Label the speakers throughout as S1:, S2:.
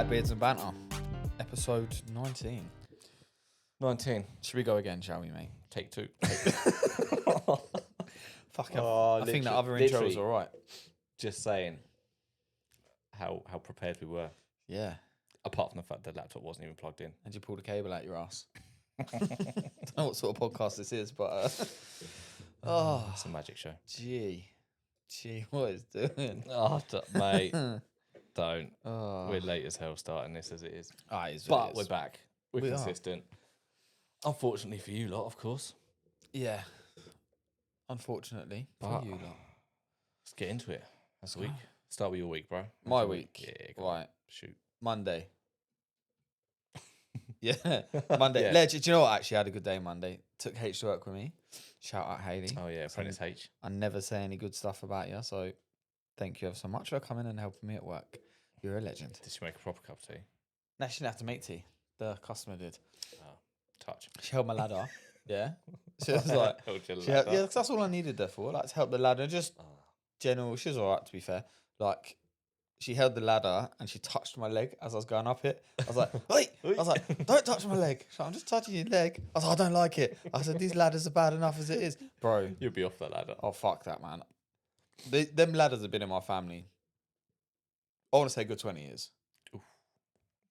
S1: Beards and Banter, episode 19.
S2: 19.
S1: Should we go again, shall we, mate?
S2: Take 2.
S1: Fuck,
S2: Oh,
S1: I think that other intro was alright.
S2: Just saying how prepared we were.
S1: Yeah.
S2: Apart from the fact the laptop wasn't even plugged in.
S1: And you pulled a cable out your ass. Don't know what sort of podcast this is, but...
S2: It's a magic show.
S1: Gee, what is doing?
S2: Oh, mate, don't.
S1: Oh.
S2: We're late as hell starting this as it is.
S1: But
S2: We're back. We're consistent. Unfortunately for you lot, of course.
S1: Yeah. Unfortunately for you lot.
S2: Let's get into it. That's the week. Start with your week, bro.
S1: My week?
S2: Yeah,
S1: Right.
S2: Shoot.
S1: Monday. Yeah. Monday.
S2: Yeah.
S1: Legend. Do you know what? Actually, I had a good day Monday. Took H to work with me. Shout out Hayley.
S2: Oh, yeah. Apprentice H.
S1: I never say any good stuff about you, so thank you ever so much for coming and helping me at work. You're a legend.
S2: Did she make a proper cup of tea?
S1: No, she didn't have to make tea. The customer did.
S2: Oh, touch.
S1: She held my ladder. Yeah. She was like, yeah, cause that's all I needed her for. Like to help the ladder. Just general. She was all right, to be fair. Like, she held the ladder and she touched my leg as I was going up it. I was like, wait. I was like, don't touch my leg. She's like, I'm just touching your leg. I was like, I don't like it. I said, these ladders are bad enough as it is. Bro.
S2: You'll be off that ladder.
S1: Oh, fuck that, man. Them ladders have been in my family, I want to say, good 20 years.
S2: Oof.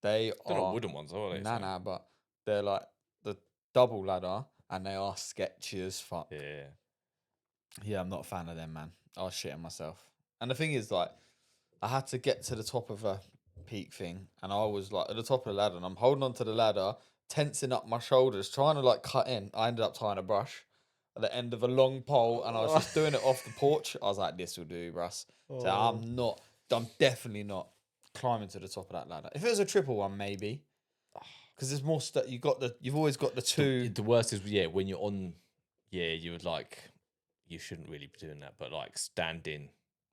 S1: They
S2: They're
S1: are...
S2: not wooden ones, are they?
S1: Nah, but they're like the double ladder and they are sketchy as fuck.
S2: Yeah.
S1: Yeah, I'm not a fan of them, man. I was shitting myself. And the thing is, like, I had to get to the top of a peak thing, and I was like at the top of the ladder, and I'm holding onto the ladder, tensing up my shoulders, trying to like cut in. I ended up tying a brush at the end of a long pole, and I was just doing it off the porch. I was like, "This will do, bruss." So I'm definitely not climbing to the top of that ladder. If it was a triple one, maybe, because there's more stuff. You've always got the two.
S2: The worst is when you're on. Yeah, you would like. You shouldn't really be doing that, but like standing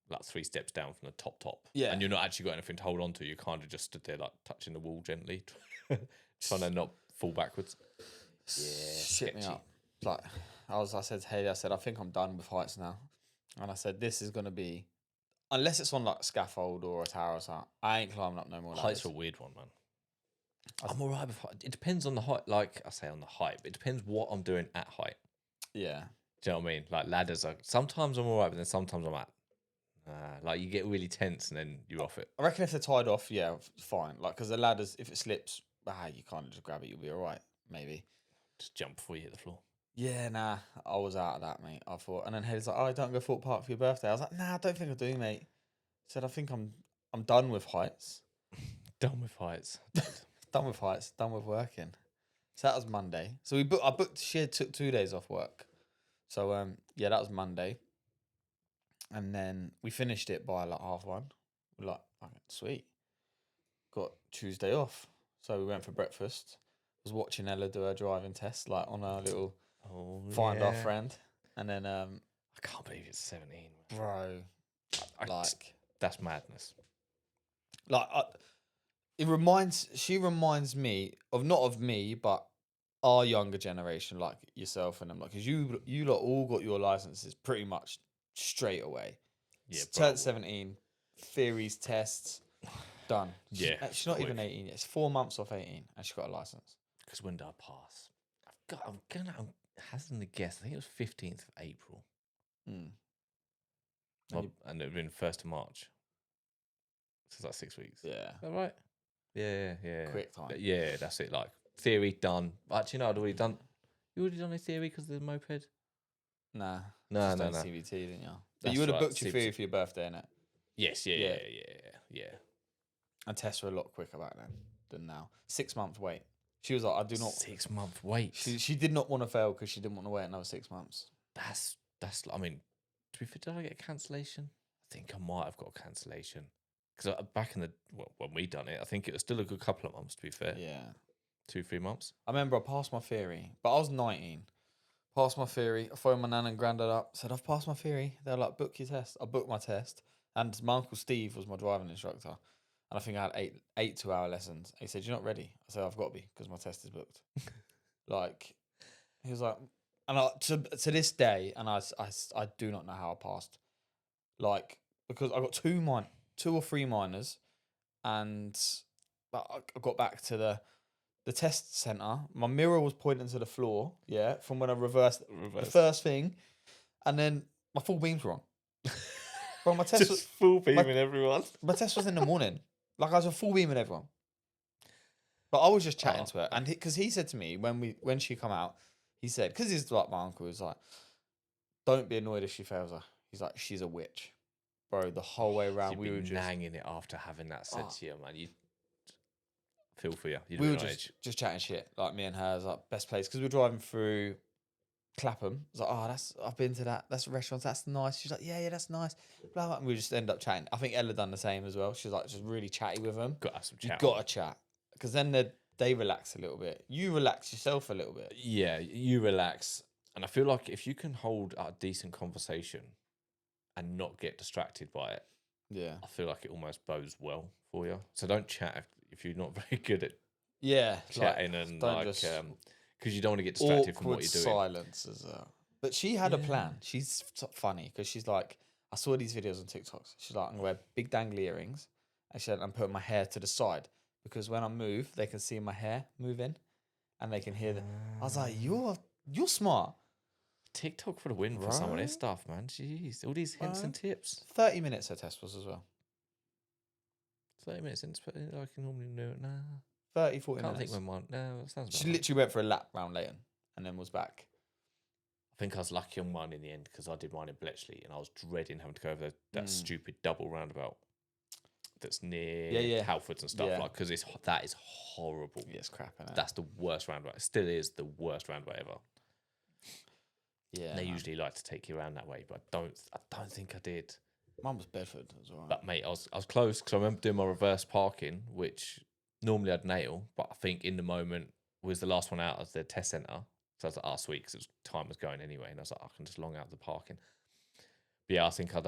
S2: like 3 steps down from the top.
S1: Yeah.
S2: And you're not actually got anything to hold on to. You kind of just stood there like touching the wall gently, trying to not fall backwards. Yeah,
S1: Shit me up. Like I said to Haley, I think I'm done with heights now. And I said, this is gonna be, unless it's on like a scaffold or a tower or something, I ain't climbing up no more ladders.
S2: Heights are a weird one, man. I'm alright with height. It depends on the height. Like I say on the height, but it depends what I'm doing at height.
S1: Yeah.
S2: Do you know what I mean? Like ladders are, sometimes I'm alright, but then sometimes I'm at, like you get really tense and then you're off it.
S1: I reckon if they're tied off, yeah, fine. Like, because the ladders, if it slips, you kind of just grab it, you'll be all right, maybe.
S2: Just jump before you hit the floor.
S1: Yeah, nah, I was out of that, mate. I thought, and then Haley's like, "Oh, don't go Fort Park for your birthday." I was like, "Nah, I don't think I do, mate." I said, "I think I'm done with heights."
S2: Done with heights.
S1: Done with heights. Done with working. So that was Monday. So I booked. She took 2 days off work. So yeah, that was Monday. And then we finished it by like 1:30. We're like, okay, sweet. Got Tuesday off. So we went for breakfast. Was watching Ella do her driving test, like on our little find our friend. And then
S2: I can't believe it's 17.
S1: bro,
S2: that's madness.
S1: Like she reminds me of, not of me, but our younger generation, like yourself and them, like, because you lot all got your licenses pretty much straight away.
S2: Yeah,
S1: turned 17, theories, tests, done.
S2: Yeah,
S1: she's not even 18 yet. It's 4 months off 18, and she got a license.
S2: Because when did I pass? I'm hazarding a guess. I think it was 15th of April. And it would have been 1st of March. So it's like 6 weeks.
S1: Yeah.
S2: Is that right? Yeah.
S1: Quick time.
S2: Yeah, that's it. Like, theory done. Actually, no, I'd already done. You already done a theory because of the moped?
S1: Nah.
S2: No.
S1: CVT, didn't you? But you would have booked your theory for your birthday, innit?
S2: Yes, yeah.
S1: And tests were a lot quicker back then than now. 6 month wait. She was like, I do not.
S2: 6 month wait.
S1: She did not want to fail because she didn't want to wait another 6 months.
S2: That's. I mean, to be fair, did I get a cancellation? I think I might have got a cancellation because back in when we done it, I think it was still a good couple of months. To be fair,
S1: yeah,
S2: 2-3 months.
S1: I remember I passed my theory, but I was 19. Passed my theory. I phoned my nan and granddad up. Said, I've passed my theory. They're like, book your test. I booked my test. And my uncle Steve was my driving instructor. And I think I had eight 2-hour lessons. He said, you're not ready. I said, I've got to be because my test is booked. Like, he was like, and to this day, and I do not know how I passed. Like, because I got 2 or 3 minors and but I got back to the test center. My mirror was pointing to the floor. Yeah, from when I reversed the first thing, and then my full beam's wrong. Bro, my test was
S2: Just full beaming everyone.
S1: my test was in the morning. Like I was a full beaming everyone. But I was just chatting
S2: Oh.
S1: to her, and because he said to me when she come out, he said because he's like my uncle was like, don't be annoyed if she fails her. He's like, she's a witch, bro. The whole way around,
S2: You'd
S1: we
S2: be
S1: were just
S2: nagging it after having that said to you, man. You feel for you. You'd
S1: we
S2: be
S1: were
S2: on
S1: just
S2: edge.
S1: just chatting shit like me and her. Is like best place because we were driving through Clapham. It's like, oh, I've been to that. That's restaurants. That's nice. She's like, yeah, that's nice. Blah, blah. And we just end up chatting. I think Ella done the same as well. She's like just really chatty with them.
S2: Got to have some
S1: You
S2: chat.
S1: got to chat because then they relax a little bit. You relax yourself a little bit.
S2: Yeah, you relax. And I feel like if you can hold a decent conversation and not get distracted by it,
S1: Yeah.
S2: I feel like it almost bodes well for you. So don't chat if you're not very good at
S1: Yeah.
S2: chatting and
S1: don't
S2: like,
S1: just
S2: because you don't want to get distracted from what
S1: awkward
S2: you're doing.
S1: silence as well. But she had a
S2: Yeah.
S1: plan. She's funny because she's like, I saw these videos on TikToks. She's like, I'm gonna wear big dangly earrings, and she said, I'm putting my hair to the side because when I move, they can see my hair moving, and they can hear the. I was like, you're smart,
S2: TikTok for the win for some of this
S1: Bro.
S2: stuff, man. Jeez, all these hints
S1: Bro.
S2: and tips.
S1: 30 minutes her test was as well.
S2: 30 minutes in, I can normally do it now.
S1: 30, 40
S2: Can't
S1: minutes.
S2: think when mine. No, that sounds about
S1: She
S2: right.
S1: literally went for a lap round Leighton and then was back.
S2: I think I was lucky on mine in the end because I did mine in Bletchley and I was dreading having to go over that stupid double roundabout that's near Halfords and stuff like because that is horrible.
S1: Yeah, it's crap, innit?
S2: That's the worst roundabout. It still is the worst roundabout ever.
S1: Yeah,
S2: And they usually like to take you around that way, but I don't think I did.
S1: Mine was Bedford as well.
S2: But mate, I was close because I remember doing my reverse parking, which normally I'd nail, but I think in the moment was the last one out of the test centre. So I was like, oh, sweet, because time was going anyway. And I was like, I can just long out the parking. But yeah, I think I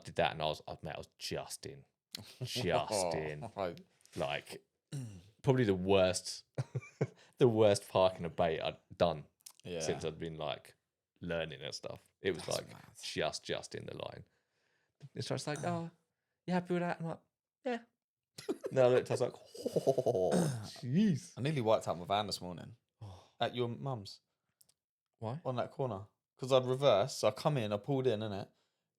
S2: did that and I was just in. Like, probably the worst, the worst parking debate I'd done since I'd been like learning and stuff. It was
S1: That's
S2: like
S1: mad.
S2: just in the line. It's just like, oh, you happy with that? I'm like, yeah. No, I looked, I was like, oh, jeez.
S1: I nearly wiped out my van this morning at your mum's.
S2: Why?
S1: On that corner. Because I'd reversed. So I come in, I pulled in, innit?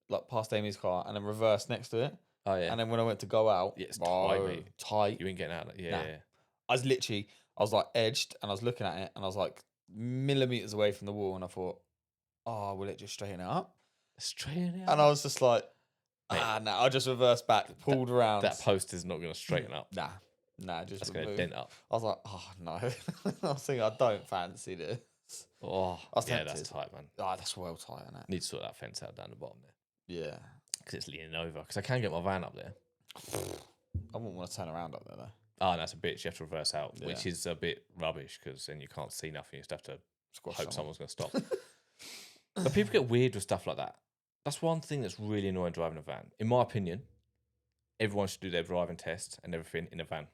S1: Like past Amy's car and then reversed next to it.
S2: Oh, yeah.
S1: And then when I went to go out,
S2: Yeah, it's tight, mate.
S1: Tight.
S2: You ain't getting out of it. Yeah,
S1: Nah.
S2: yeah.
S1: I was like edged and I was looking at it and I was like millimeters away from the wall and I thought, oh, will it just straighten it up?
S2: Straighten it
S1: And
S2: up.
S1: I was just like, no, I just reversed back, pulled around.
S2: That post is not going to straighten up.
S1: Nah, just
S2: That's going to
S1: move.
S2: dent up.
S1: I was like, oh no. I was thinking, I don't fancy this.
S2: Oh,
S1: I was
S2: yeah,
S1: tempted.
S2: that's tight, man.
S1: Oh, that's well tight, isn't it?
S2: Need to sort that fence out down the bottom there.
S1: Yeah.
S2: Because it's leaning over. Because I can get my van up there.
S1: I wouldn't want to turn around up there though.
S2: Oh, that's a bitch. You have to reverse out, which
S1: Yeah.
S2: is a bit rubbish because then you can't see nothing. You just have to
S1: Squash
S2: hope
S1: someone.
S2: someone's going to stop. But people get weird with stuff like that. That's one thing that's really annoying driving a van. In my opinion, everyone should do their driving test and everything in a van.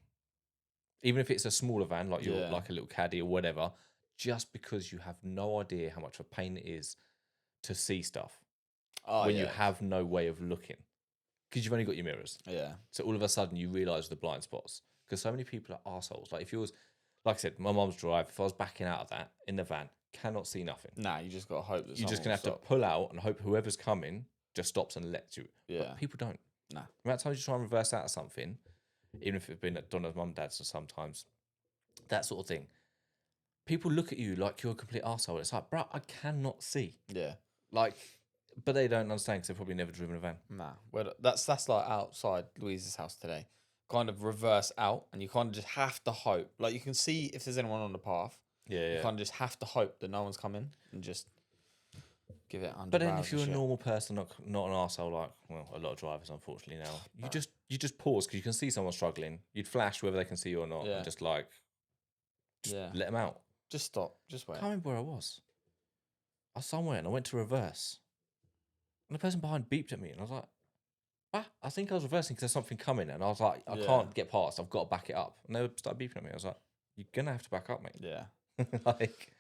S2: Even if it's a smaller van, like you're like a little caddy or whatever, just because you have no idea how much of a pain it is to see stuff when you have no way of looking. Because you've only got your mirrors.
S1: Yeah.
S2: So all of a sudden you realise the blind spots. Because so many people are arseholes. Like if you was, like I said, my mum's drive, if I was backing out of that in the van, cannot see nothing.
S1: Nah, you just got to hope that
S2: You're just going to have
S1: to
S2: to pull out and hope whoever's coming just stops and lets you.
S1: Yeah.
S2: But people don't.
S1: Nah.
S2: The amount of times you try and reverse out of something, even if it's been at Donna's mum, dad's, or sometimes, that sort of thing, people look at you like you're a complete arsehole. It's like, bro, I cannot see.
S1: Yeah.
S2: Like, but they don't understand because they've probably never driven a van.
S1: Nah. Well, that's like outside Louise's house today. Kind of reverse out, and you kind of just have to hope. Like you can see if there's anyone on the path.
S2: Yeah,
S1: You kind of just have to hope that no one's coming and just give it 100
S2: But then
S1: hours
S2: if you're a
S1: and shit.
S2: normal person, not an arsehole like, well, a lot of drivers, unfortunately, now, you just pause because you can see someone struggling. You'd flash whether they can see you or not,
S1: Yeah.
S2: and just like, let them out.
S1: Just stop. Just
S2: I
S1: wait.
S2: can't remember where I was. I was somewhere and I went to reverse. And the person behind beeped at me and I was like, I think I was reversing because there's something coming. And I was like, I can't get past. I've got to back it up. And they started beeping at me. I was like, you're going to have to back up, mate.
S1: Yeah.
S2: Like,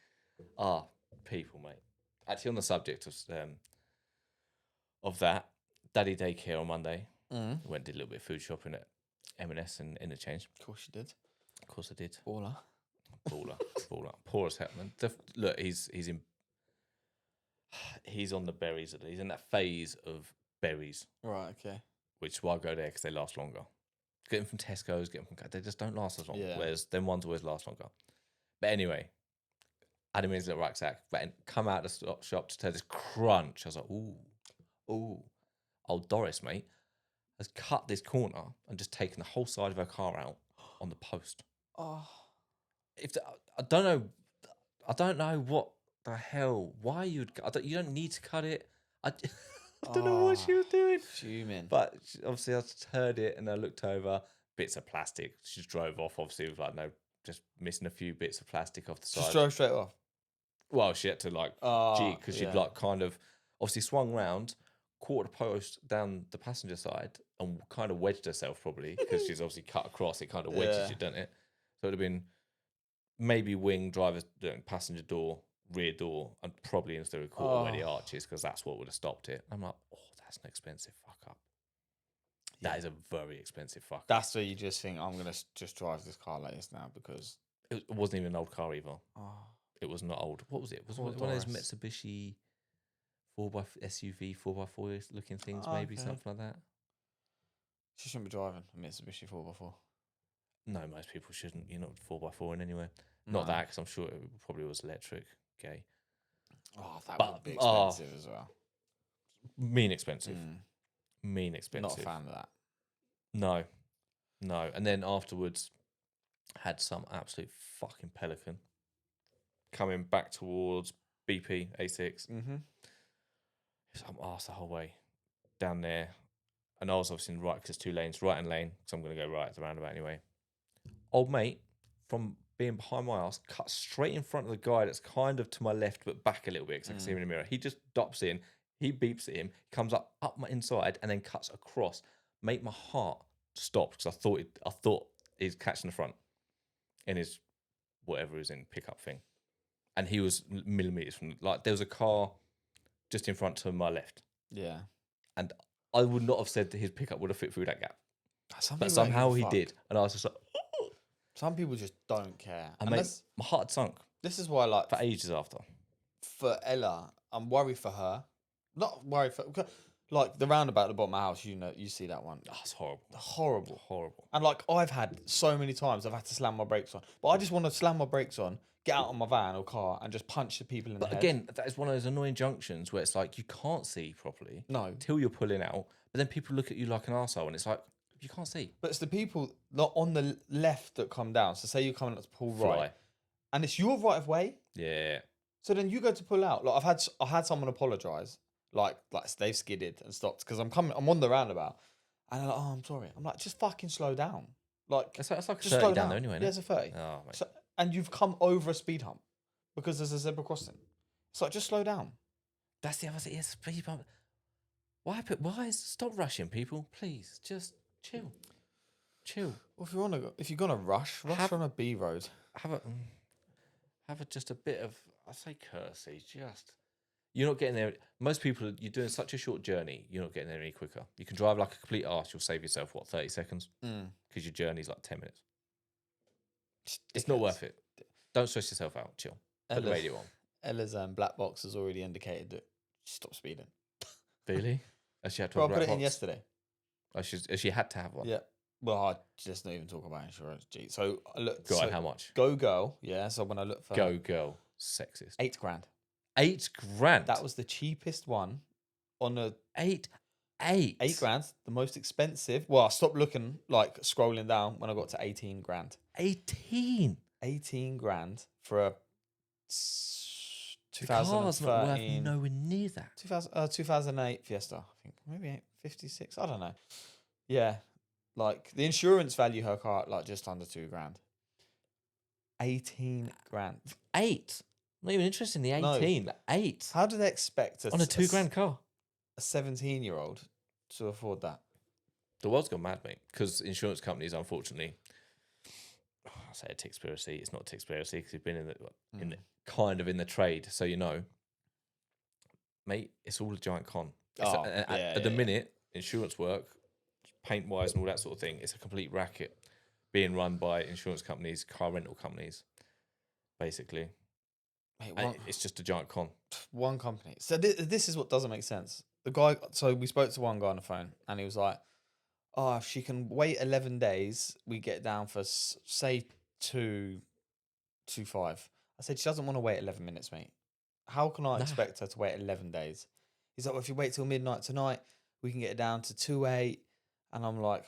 S2: people, mate. Actually, on the subject of that, Daddy daycare on Monday. Went and did a little bit of food shopping at M&S and interchange.
S1: Of course you did.
S2: Of course I did.
S1: Baller.
S2: Baller. Poor as hell, man. Look, he's on the berries. He's in that phase of berries,
S1: Right. Okay.
S2: which is why I go there because they last longer. Get them from Tesco's, they just don't last as long.
S1: Yeah.
S2: Whereas them ones always last longer. But anyway, I had him in his little rucksack, but come out of the shop to tell this crunch. I was like, ooh. Old Doris, mate, has cut this corner and just taken the whole side of her car out on the post.
S1: Oh.
S2: I don't know what the hell. Why you don't need to cut it. I don't know what she was doing.
S1: Fuming.
S2: But obviously, I just heard it and I looked over. Bits of plastic. She just drove off. Obviously, with just missing a few bits of plastic off the side.
S1: Just drove straight off.
S2: Well, she had to jig because she'd kind of obviously swung round, quarter post down the passenger side, and kind of wedged herself probably because she's obviously cut across. It kind of wedges you, doesn't it? So it'd have been maybe wing, driver's passenger door, rear door, and probably instead of quarter where the arch is because that's what would have stopped it. I'm like, that's an expensive fuck up. Yeah. That is a very expensive fuck up.
S1: That's where you just think, I'm going to just drive this car like this now because...
S2: It wasn't even an old car either.
S1: Oh.
S2: It was not old. What was it? Was it one of those Mitsubishi 4x SUV 4x4 looking things, maybe something like that?
S1: She shouldn't be driving a Mitsubishi 4x4.
S2: No, most people shouldn't. You're not 4x4 in anyway. Not that, because I'm sure it probably was electric. Gay.
S1: Oh, that would be expensive as well.
S2: Mean expensive. Mean expensive.
S1: Not a fan of that.
S2: No. And then afterwards, had some absolute fucking pelican coming back towards BP A6.
S1: Mm-hmm.
S2: So I'm arsed the whole way down there. And I was obviously in the right because it's 2 lanes, right and lane. So I'm going to go right at the roundabout anyway. Old mate, from being behind my ass, cut straight in front of the guy that's kind of to my left but back a little bit because I can see him in the mirror. He just dops in, he beeps at him, comes up my inside and then cuts across. Mate, my heart stopped because I thought he's catching the front in his whatever he was in pickup thing. And he was millimeters from, there was a car just in front to my left.
S1: Yeah.
S2: And I would not have said that his pickup would have fit through that gap. But
S1: somehow
S2: he did. And I was just like,
S1: some people just don't care.
S2: And mate, my heart sunk.
S1: This is why,
S2: for ages after.
S1: For Ella, I'm worried for her. Not worried for... the roundabout at the bottom of my house, you see that one.
S2: Oh, it's horrible.
S1: Horrible. And I've had so many times I've had to slam my brakes on. But I just want to slam my brakes on, get out of my van or car and just punch the people in the head.
S2: But again, that is one of those annoying junctions where it's you can't see properly.
S1: No.
S2: Till you're pulling out. But then people look at you like an arsehole and it's you can't see.
S1: But it's the people not on the left that come down. So say you're coming up to pull right. And it's your right of way.
S2: Yeah.
S1: So then you go to pull out. I had someone apologise. They've skidded and stopped because I'm on the roundabout. And they're like, oh, I'm sorry. I'm like, just fucking slow down.
S2: It's like
S1: just
S2: 30
S1: slow
S2: down there anyway.
S1: Yeah, it's a 30.
S2: Oh, mate.
S1: So, and you've come over a speed hump because there's a zebra crossing. It's just slow down.
S2: That's the other thing. Yes, speed bump. Why stop rushing, people? Please, just chill.
S1: Well, if you're gonna rush on a B road.
S2: Have just a bit of, I say courtesy. You're not getting there. Most people, you're doing such a short journey. You're not getting there any quicker. You can drive like a complete arse. You'll save yourself 30 seconds because your journey's 10 minutes. It's not worth it. Don't stress yourself out. Chill. Put the radio on.
S1: Ella's black box has already indicated that stop speeding.
S2: Really? Has she had to
S1: Bro,
S2: have
S1: I
S2: a
S1: put
S2: black
S1: it in
S2: box?
S1: yesterday.
S2: She had to have one.
S1: Yeah. Well, let's not even talk about insurance. Gee. So I looked.
S2: Go on, how much?
S1: Go girl. Yeah. So when I looked for
S2: Go girl. Sexist.
S1: $8,000.
S2: $8,000.
S1: That was the cheapest one on a
S2: $8,000.
S1: The most expensive. Well, I stopped looking, scrolling down when I got to $18,000. 18,000 for a 2013.
S2: The car's not worth nowhere near that.
S1: 2008 Fiesta, I think. Maybe 856. I don't know. Yeah. The insurance value her car at just under $2,000. 18,000.
S2: 8. Not even interested in the 18.
S1: No.
S2: 8.
S1: How do they expect
S2: on a $2,000 car?
S1: A 17-year-old to afford that?
S2: The world's gone mad, mate. Because insurance companies, unfortunately, I say a tickspiracy. It's not a tickspiracy because you've been in the trade, so mate. It's all a giant con. At the minute, insurance work paint wise and all that sort of thing. It's a complete racket being run by insurance companies, car rental companies, basically.
S1: Mate,
S2: And it's just a giant con.
S1: one company. So this is what doesn't make sense. The guy. So we spoke to one guy on the phone, and he was like, "Oh, if she can wait 11 days, we get down for say 2.25." I said she doesn't want to wait 11 minutes, mate. How can I
S2: Nah.
S1: expect her to wait 11 days? He's like, well, if you wait till midnight tonight, we can get it down to 2.8. And I'm like,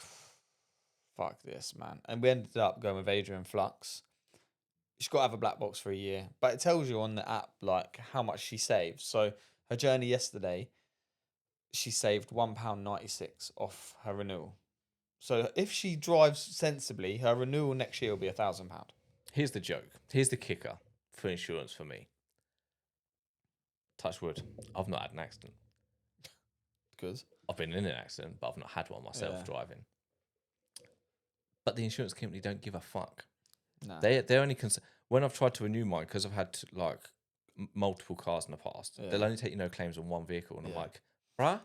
S1: fuck this, man. And we ended up going with Adrian Flux. She's got to have a black box for a year, but it tells you on the app like how much she saves. So her journey yesterday, she saved £1.96 off her renewal. So if she drives sensibly, her renewal next year will be £1,000.
S2: Here's the joke. Here's the kicker for insurance for me. Touch wood. I've not had an accident.
S1: Good.
S2: I've been in an accident, but I've not had one myself
S1: Yeah.
S2: driving. But the insurance company don't give a fuck.
S1: No.
S2: They're only when I've tried to renew mine, because I've had like multiple cars in the past.
S1: Yeah.
S2: They'll only take no claims on one vehicle, and I'm
S1: Yeah.
S2: like, bruh,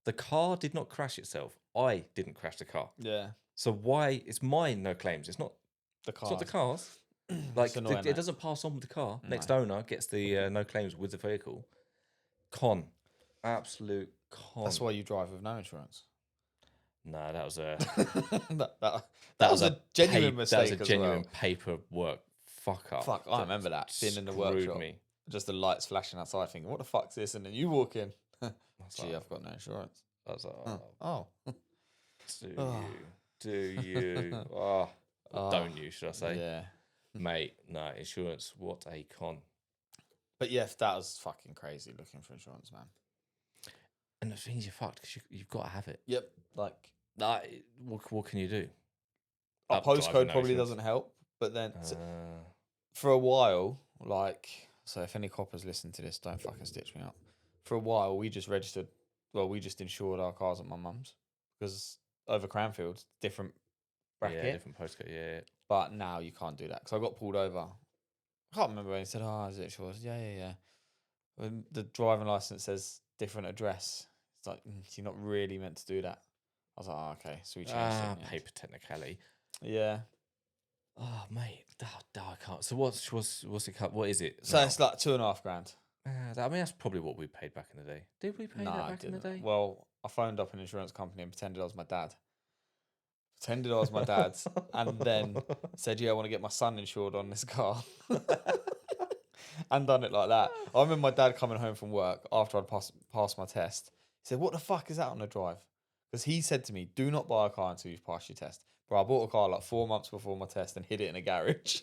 S2: the car did not crash itself. I didn't crash the car.
S1: Yeah.
S2: So why it's mine no claims? It's not.
S1: The
S2: It's
S1: car.
S2: not the car's. Like
S1: annoying,
S2: it
S1: mate.
S2: doesn't pass on with the car.
S1: No.
S2: Next owner gets the no claims with the vehicle. Con, absolute con.
S1: That's why you drive with no insurance.
S2: No, that was a
S1: that was a genuine mistake.
S2: That was a
S1: as
S2: genuine
S1: well.
S2: paperwork fuck up.
S1: Fuck, I remember that being in the workshop.
S2: Me.
S1: Just the lights flashing outside, thinking, "What the fuck's this?" And then you walk in. Gee,
S2: like,
S1: I've got no insurance.
S2: I was like,
S1: Oh.
S2: do you? Oh, don't you? Should I say?
S1: Yeah.
S2: Mate, no insurance. What a con.
S1: But yes, that was fucking crazy looking for insurance, man.
S2: And the thing is, you're fucked because you've got to have it.
S1: Yep. Like,
S2: what can you do?
S1: our
S2: Up driving,
S1: postcode
S2: no
S1: probably
S2: insurance.
S1: doesn't help. But then for a while, like, so if any coppers listen to this, don't fucking stitch me up. For a while, we just insured our cars at my mum's because over Cranfield, different bracket.
S2: Yeah, different postcode. Yeah.
S1: But now you can't do that because I got pulled over. I can't remember when he said, "Oh, is it sure?" I said, yeah. When the driving license says different address, it's like you're not really meant to do that. I was like, "Oh, okay." So we changed it. in the end.
S2: Paper technicality.
S1: Yeah.
S2: Oh, mate, I can't. So what's it? What is it?
S1: So
S2: now?
S1: it's like $2.5 grand.
S2: I mean, that's probably what we paid back in the day. Did we pay that
S1: I
S2: back in the day?
S1: Well, I phoned up an insurance company and pretended I was my dad. And then said, "Yeah, I want to get my son insured on this car." And done it like that. I remember my dad coming home from work after I'd passed my test. He said, "What the fuck is that on the drive?" Because he said to me, "Do not buy a car until you've passed your test." Bro, I bought a car like 4 months before my test and hid it in a garage.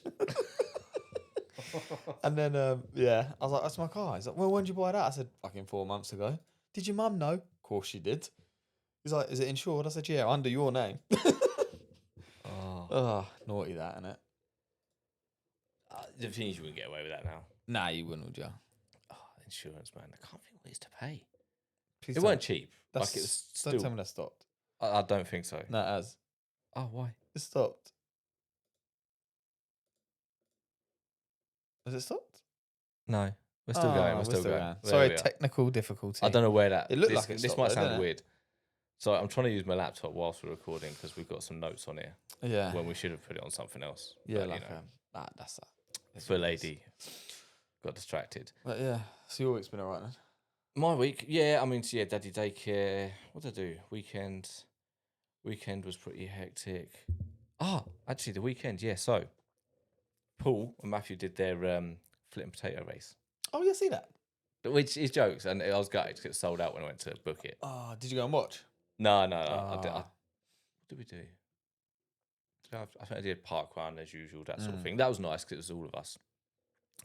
S1: And then, I was like, "That's my car." He's like, "Well, when did you buy that?" I said, "Fucking 4 months ago." "Did your mum know?" "Of course she did." He's like, "Is it insured?" I said, "Yeah, under your name." Oh, naughty that, innit?
S2: The thing is, you wouldn't get away with that now.
S1: Nah, you wouldn't, would you?
S2: Oh, insurance, man. I can't think what it is to pay.
S1: Please
S2: It
S1: don't-
S2: weren't cheap. Like it was
S1: Don't tell
S2: still.
S1: me that stopped.
S2: I don't think so.
S1: No, it has.
S2: Oh, why?
S1: It stopped. Has it stopped?
S2: No, we're still going. We're still going. There
S1: Sorry,
S2: we are.
S1: technical difficulty.
S2: I don't know where that.
S1: It looked like it
S2: This
S1: stopped
S2: might
S1: though,
S2: sound
S1: didn't it?
S2: weird. So I'm trying to use my laptop whilst we're recording because we've got some notes on here
S1: Yeah.
S2: when we should have put it on something else.
S1: Yeah,
S2: But,
S1: like
S2: you know,
S1: that's that. It's
S2: for
S1: what it is.
S2: lady, got distracted.
S1: But yeah, so your week's been alright then.
S2: My week, yeah. I mean, so yeah, daddy daycare. What did I do? Weekend was pretty hectic. Actually, the weekend, yeah. So Paul and Matthew did their flip and potato race,
S1: Oh, yeah, see that.
S2: which is jokes, and I was gutted because it sold out when I went to book it.
S1: Oh, did you go and watch?
S2: No.
S1: Ah.
S2: What did we do? I think I did park run as usual, that sort of thing. That was nice because it was all of us,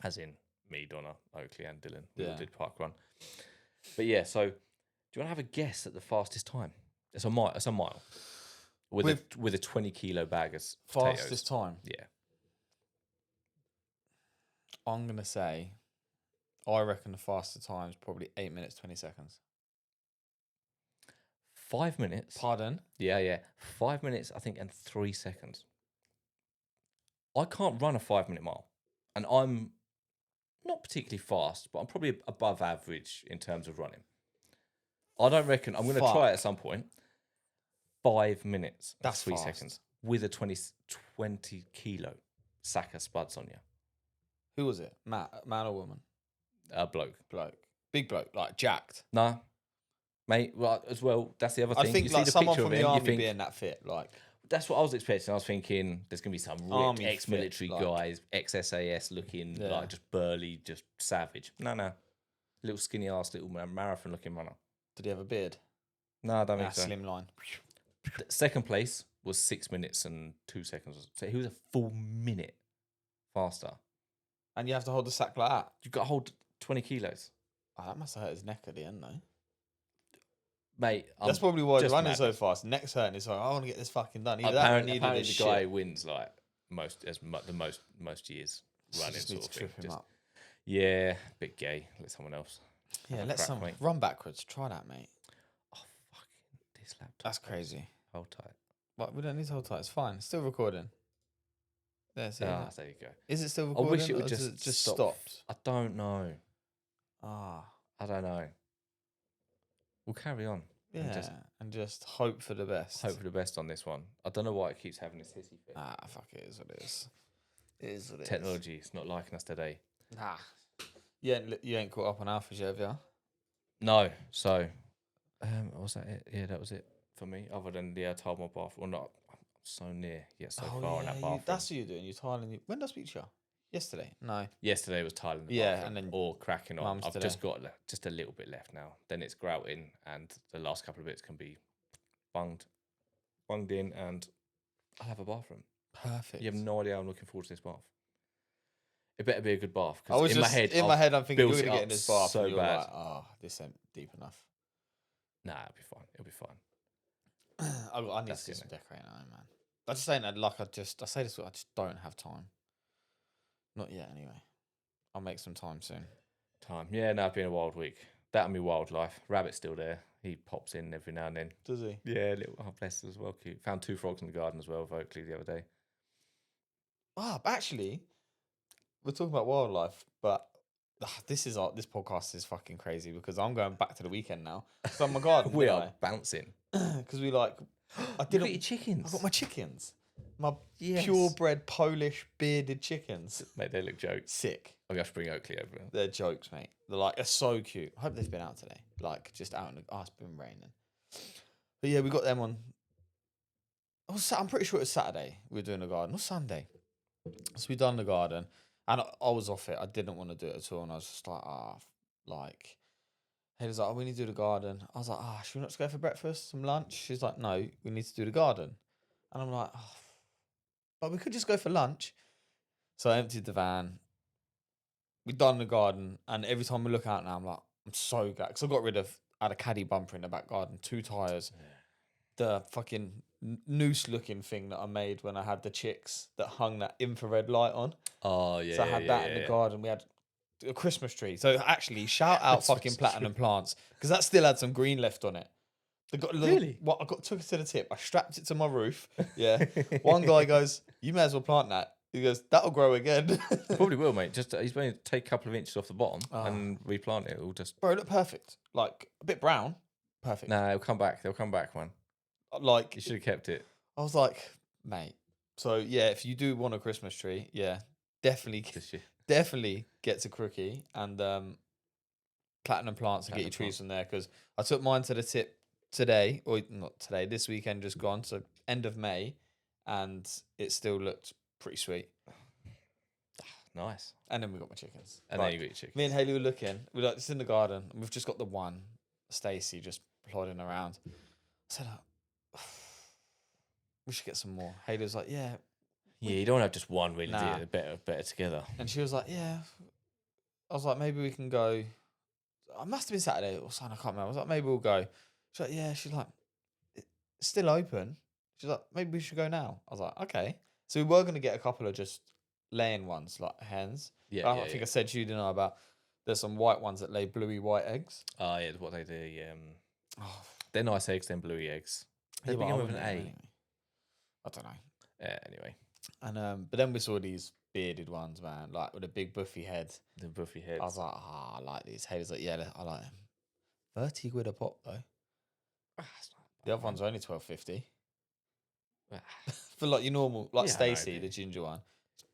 S2: as in me, Donna, Oakley, and Dylan. We all
S1: Yeah.
S2: did park run. But yeah, so do you want to have a guess at the fastest time? It's a mile. It's a mile with a 20-kilo bag of potatoes.
S1: Fastest time.
S2: Yeah.
S1: I'm gonna say, I reckon the fastest time is probably 8 minutes 20 seconds.
S2: 5 minutes.
S1: Pardon?
S2: Yeah. 5 minutes, I think, and 3 seconds. I can't run a 5-minute mile, and I'm not particularly fast, but I'm probably above average in terms of running. I don't reckon I'm going to try it at some point. 5 minutes.
S1: That's
S2: 3
S1: fast.
S2: seconds with a 20 kilo sack of spuds on you.
S1: Who was it? Man or woman?
S2: Bloke.
S1: Bloke. Big bloke, like jacked.
S2: Nah, mate. Well, as well, that's the other
S1: I
S2: thing.
S1: think
S2: You see
S1: like
S2: the
S1: someone
S2: picture
S1: from
S2: of
S1: the
S2: him, you
S1: army
S2: think
S1: being that fit, like
S2: that's what I was expecting. I was thinking there's gonna be some ripped
S1: Army fit,
S2: ex-military
S1: like-
S2: guys, ex-SAS looking
S1: Yeah.
S2: like just burly, just savage. No, little skinny ass, little marathon looking runner.
S1: did he have a beard?
S2: No, I don't
S1: Nah,
S2: think so.
S1: slim line.
S2: Second place was 6 minutes and 2 seconds. So he was a full minute faster.
S1: And you have to hold the sack like that.
S2: You've got to hold 20 kilos.
S1: Oh, that must have hurt his neck at the end, though.
S2: Mate,
S1: That's probably why he's
S2: just
S1: running
S2: mad.
S1: so fast. Neck's hurting. He's like, I want to get this fucking done. Either that or he
S2: apparently,
S1: needed his
S2: the guy
S1: shit.
S2: wins like most years
S1: So
S2: running
S1: just need
S2: sort
S1: to
S2: of thing.
S1: trip him up.
S2: Yeah, bit gay. Let someone else.
S1: Yeah,
S2: have a
S1: let
S2: crack,
S1: someone
S2: mate.
S1: run backwards. Try that, mate.
S2: Oh fucking this laptop.
S1: That's crazy.
S2: Hold tight.
S1: But we don't need to hold tight. It's fine. It's still recording. There, see that?
S2: There you go.
S1: Is it still
S2: I
S1: recording?
S2: wish it
S1: or
S2: would
S1: has
S2: just
S1: stop.
S2: stopped. I don't know.
S1: Ah,
S2: I don't know. We'll carry on.
S1: yeah, and just hope for the best.
S2: Hope for the best on this one. I don't know why it keeps having this hissy fit.
S1: Ah, fuck it is what it is. It is what it is.
S2: Technology is not liking us today.
S1: Nah. You ain't caught up on Alphas yet, have you?
S2: No. So, was that it? Yeah, that was it for me. Other than the tile my bath. Well, not. I'm so near yet so far in that bathroom.
S1: That's what you're doing. You're tiling. When did I speak to you? Yesterday? No.
S2: Yesterday was tiling the
S1: Yeah,
S2: bathroom
S1: and then
S2: or cracking on.
S1: mum's
S2: I've
S1: today.
S2: just got just a little bit left now. Then it's grouting, and the last couple of bits can be bunged in, and I'll have a bathroom.
S1: Perfect.
S2: You have no idea how I'm looking forward to this bath. It better be a good bath.
S1: I was
S2: in
S1: just,
S2: my head,
S1: in my head, I'm thinking you're
S2: built
S1: going to
S2: it
S1: get
S2: up
S1: in this bath
S2: so
S1: and you're
S2: bad.
S1: like, oh, this ain't deep enough.
S2: Nah, it'll be fine. It'll be fine.
S1: I need
S2: That's
S1: to do
S2: it,
S1: some decorating, man. I just saying that like I say this, I just don't have time. Not yet, anyway. I'll make some time soon.
S2: Yeah, no, it's been a wild week. That and me wildlife. Rabbit's still there. He pops in every now and then.
S1: Does he?
S2: Yeah, little bless as well. Cute. Found 2 frogs in the garden as well of Oakley the other day.
S1: Ah, actually, we're talking about wildlife, but this podcast is fucking crazy because I'm going back to the weekend now. So my garden,
S2: We are bouncing.
S1: because we like. I
S2: You got
S1: didn't.
S2: your chickens.
S1: I got my chickens, my
S2: Yes.
S1: purebred Polish bearded chickens.
S2: Mate, they look jokes.
S1: Sick.
S2: I'm going to bring Oakley over.
S1: They're jokes, mate. They're so cute. I hope they've been out today. Like just out in the. Oh, it's been raining. But yeah, we got them on. I'm pretty sure it was Saturday. We were doing the garden or Sunday. So we done the garden, and I was off it. I didn't want to do it at all, and I was just like, he was like, "Oh, we need to do the garden." I was like, should we not just go for breakfast, some lunch? She's like, "No, we need to do the garden," and I'm like, "Oh, but we could just go for lunch." So I emptied the van. We done the garden, and every time we look out now, I'm like, I'm so glad because I had a caddy bumper in the back garden, 2 tires, the fucking noose looking thing that I made when I had the chicks that hung that infrared light on.
S2: Oh, yeah.
S1: So I had that in the garden. We had a Christmas tree. So actually, shout out fucking Platinum Plants because that still had some green left on it.
S2: Really?
S1: What I took it to the tip. I strapped it to my roof. Yeah. One guy goes, "You may as well plant that." He goes, "That'll grow again."
S2: Probably will, mate. Just he's going to take a couple of inches off the bottom and replant it. It'll just.
S1: Bro, look perfect. Like a bit brown. Perfect.
S2: Nah, it'll come back. They'll come back, man.
S1: Like
S2: You should have kept it.
S1: I was like, mate. So yeah, if you do want a Christmas tree, yeah, definitely get to Crookie and Platinum Plants and get your trees from there because I took mine to the tip today, or not today, this weekend just gone, so end of May, and it still looked pretty sweet.
S2: Nice.
S1: And then we got my chickens.
S2: And then you got your chicken.
S1: Me and Haley were looking. We're like, it's in the garden, and we've just got the one, Stacey, just plodding around. I said, we should get some more. Haley was like, yeah.
S2: Yeah, you don't have just one really,
S1: Nah.
S2: do you? Better together.
S1: And she was like, yeah. I was like, maybe we can go. I must have been Saturday or something. I can't remember. I was like, maybe we'll go. She's like, yeah. She's like, it's still open. She's like, maybe we should go now. I was like, okay. So we were going to get a couple of just laying ones, like hens.
S2: Yeah,
S1: I think I said to you, didn't I, about there's some white ones that lay bluey white eggs.
S2: Oh, yeah, what they do. They're nice eggs, then bluey eggs. They
S1: Yeah, but
S2: begin
S1: I
S2: with an
S1: wouldn't
S2: A.
S1: eat them anyway. I don't know.
S2: Anyway.
S1: And but then we saw these bearded ones, man, like with a big buffy head.
S2: The buffy heads.
S1: I was like, I like these. Haley's like, yeah, I like them. £30 a pop though. The other one's only £12.50. For like your normal, like
S2: Yeah, I know,
S1: Stacey, the
S2: dude.
S1: ginger one,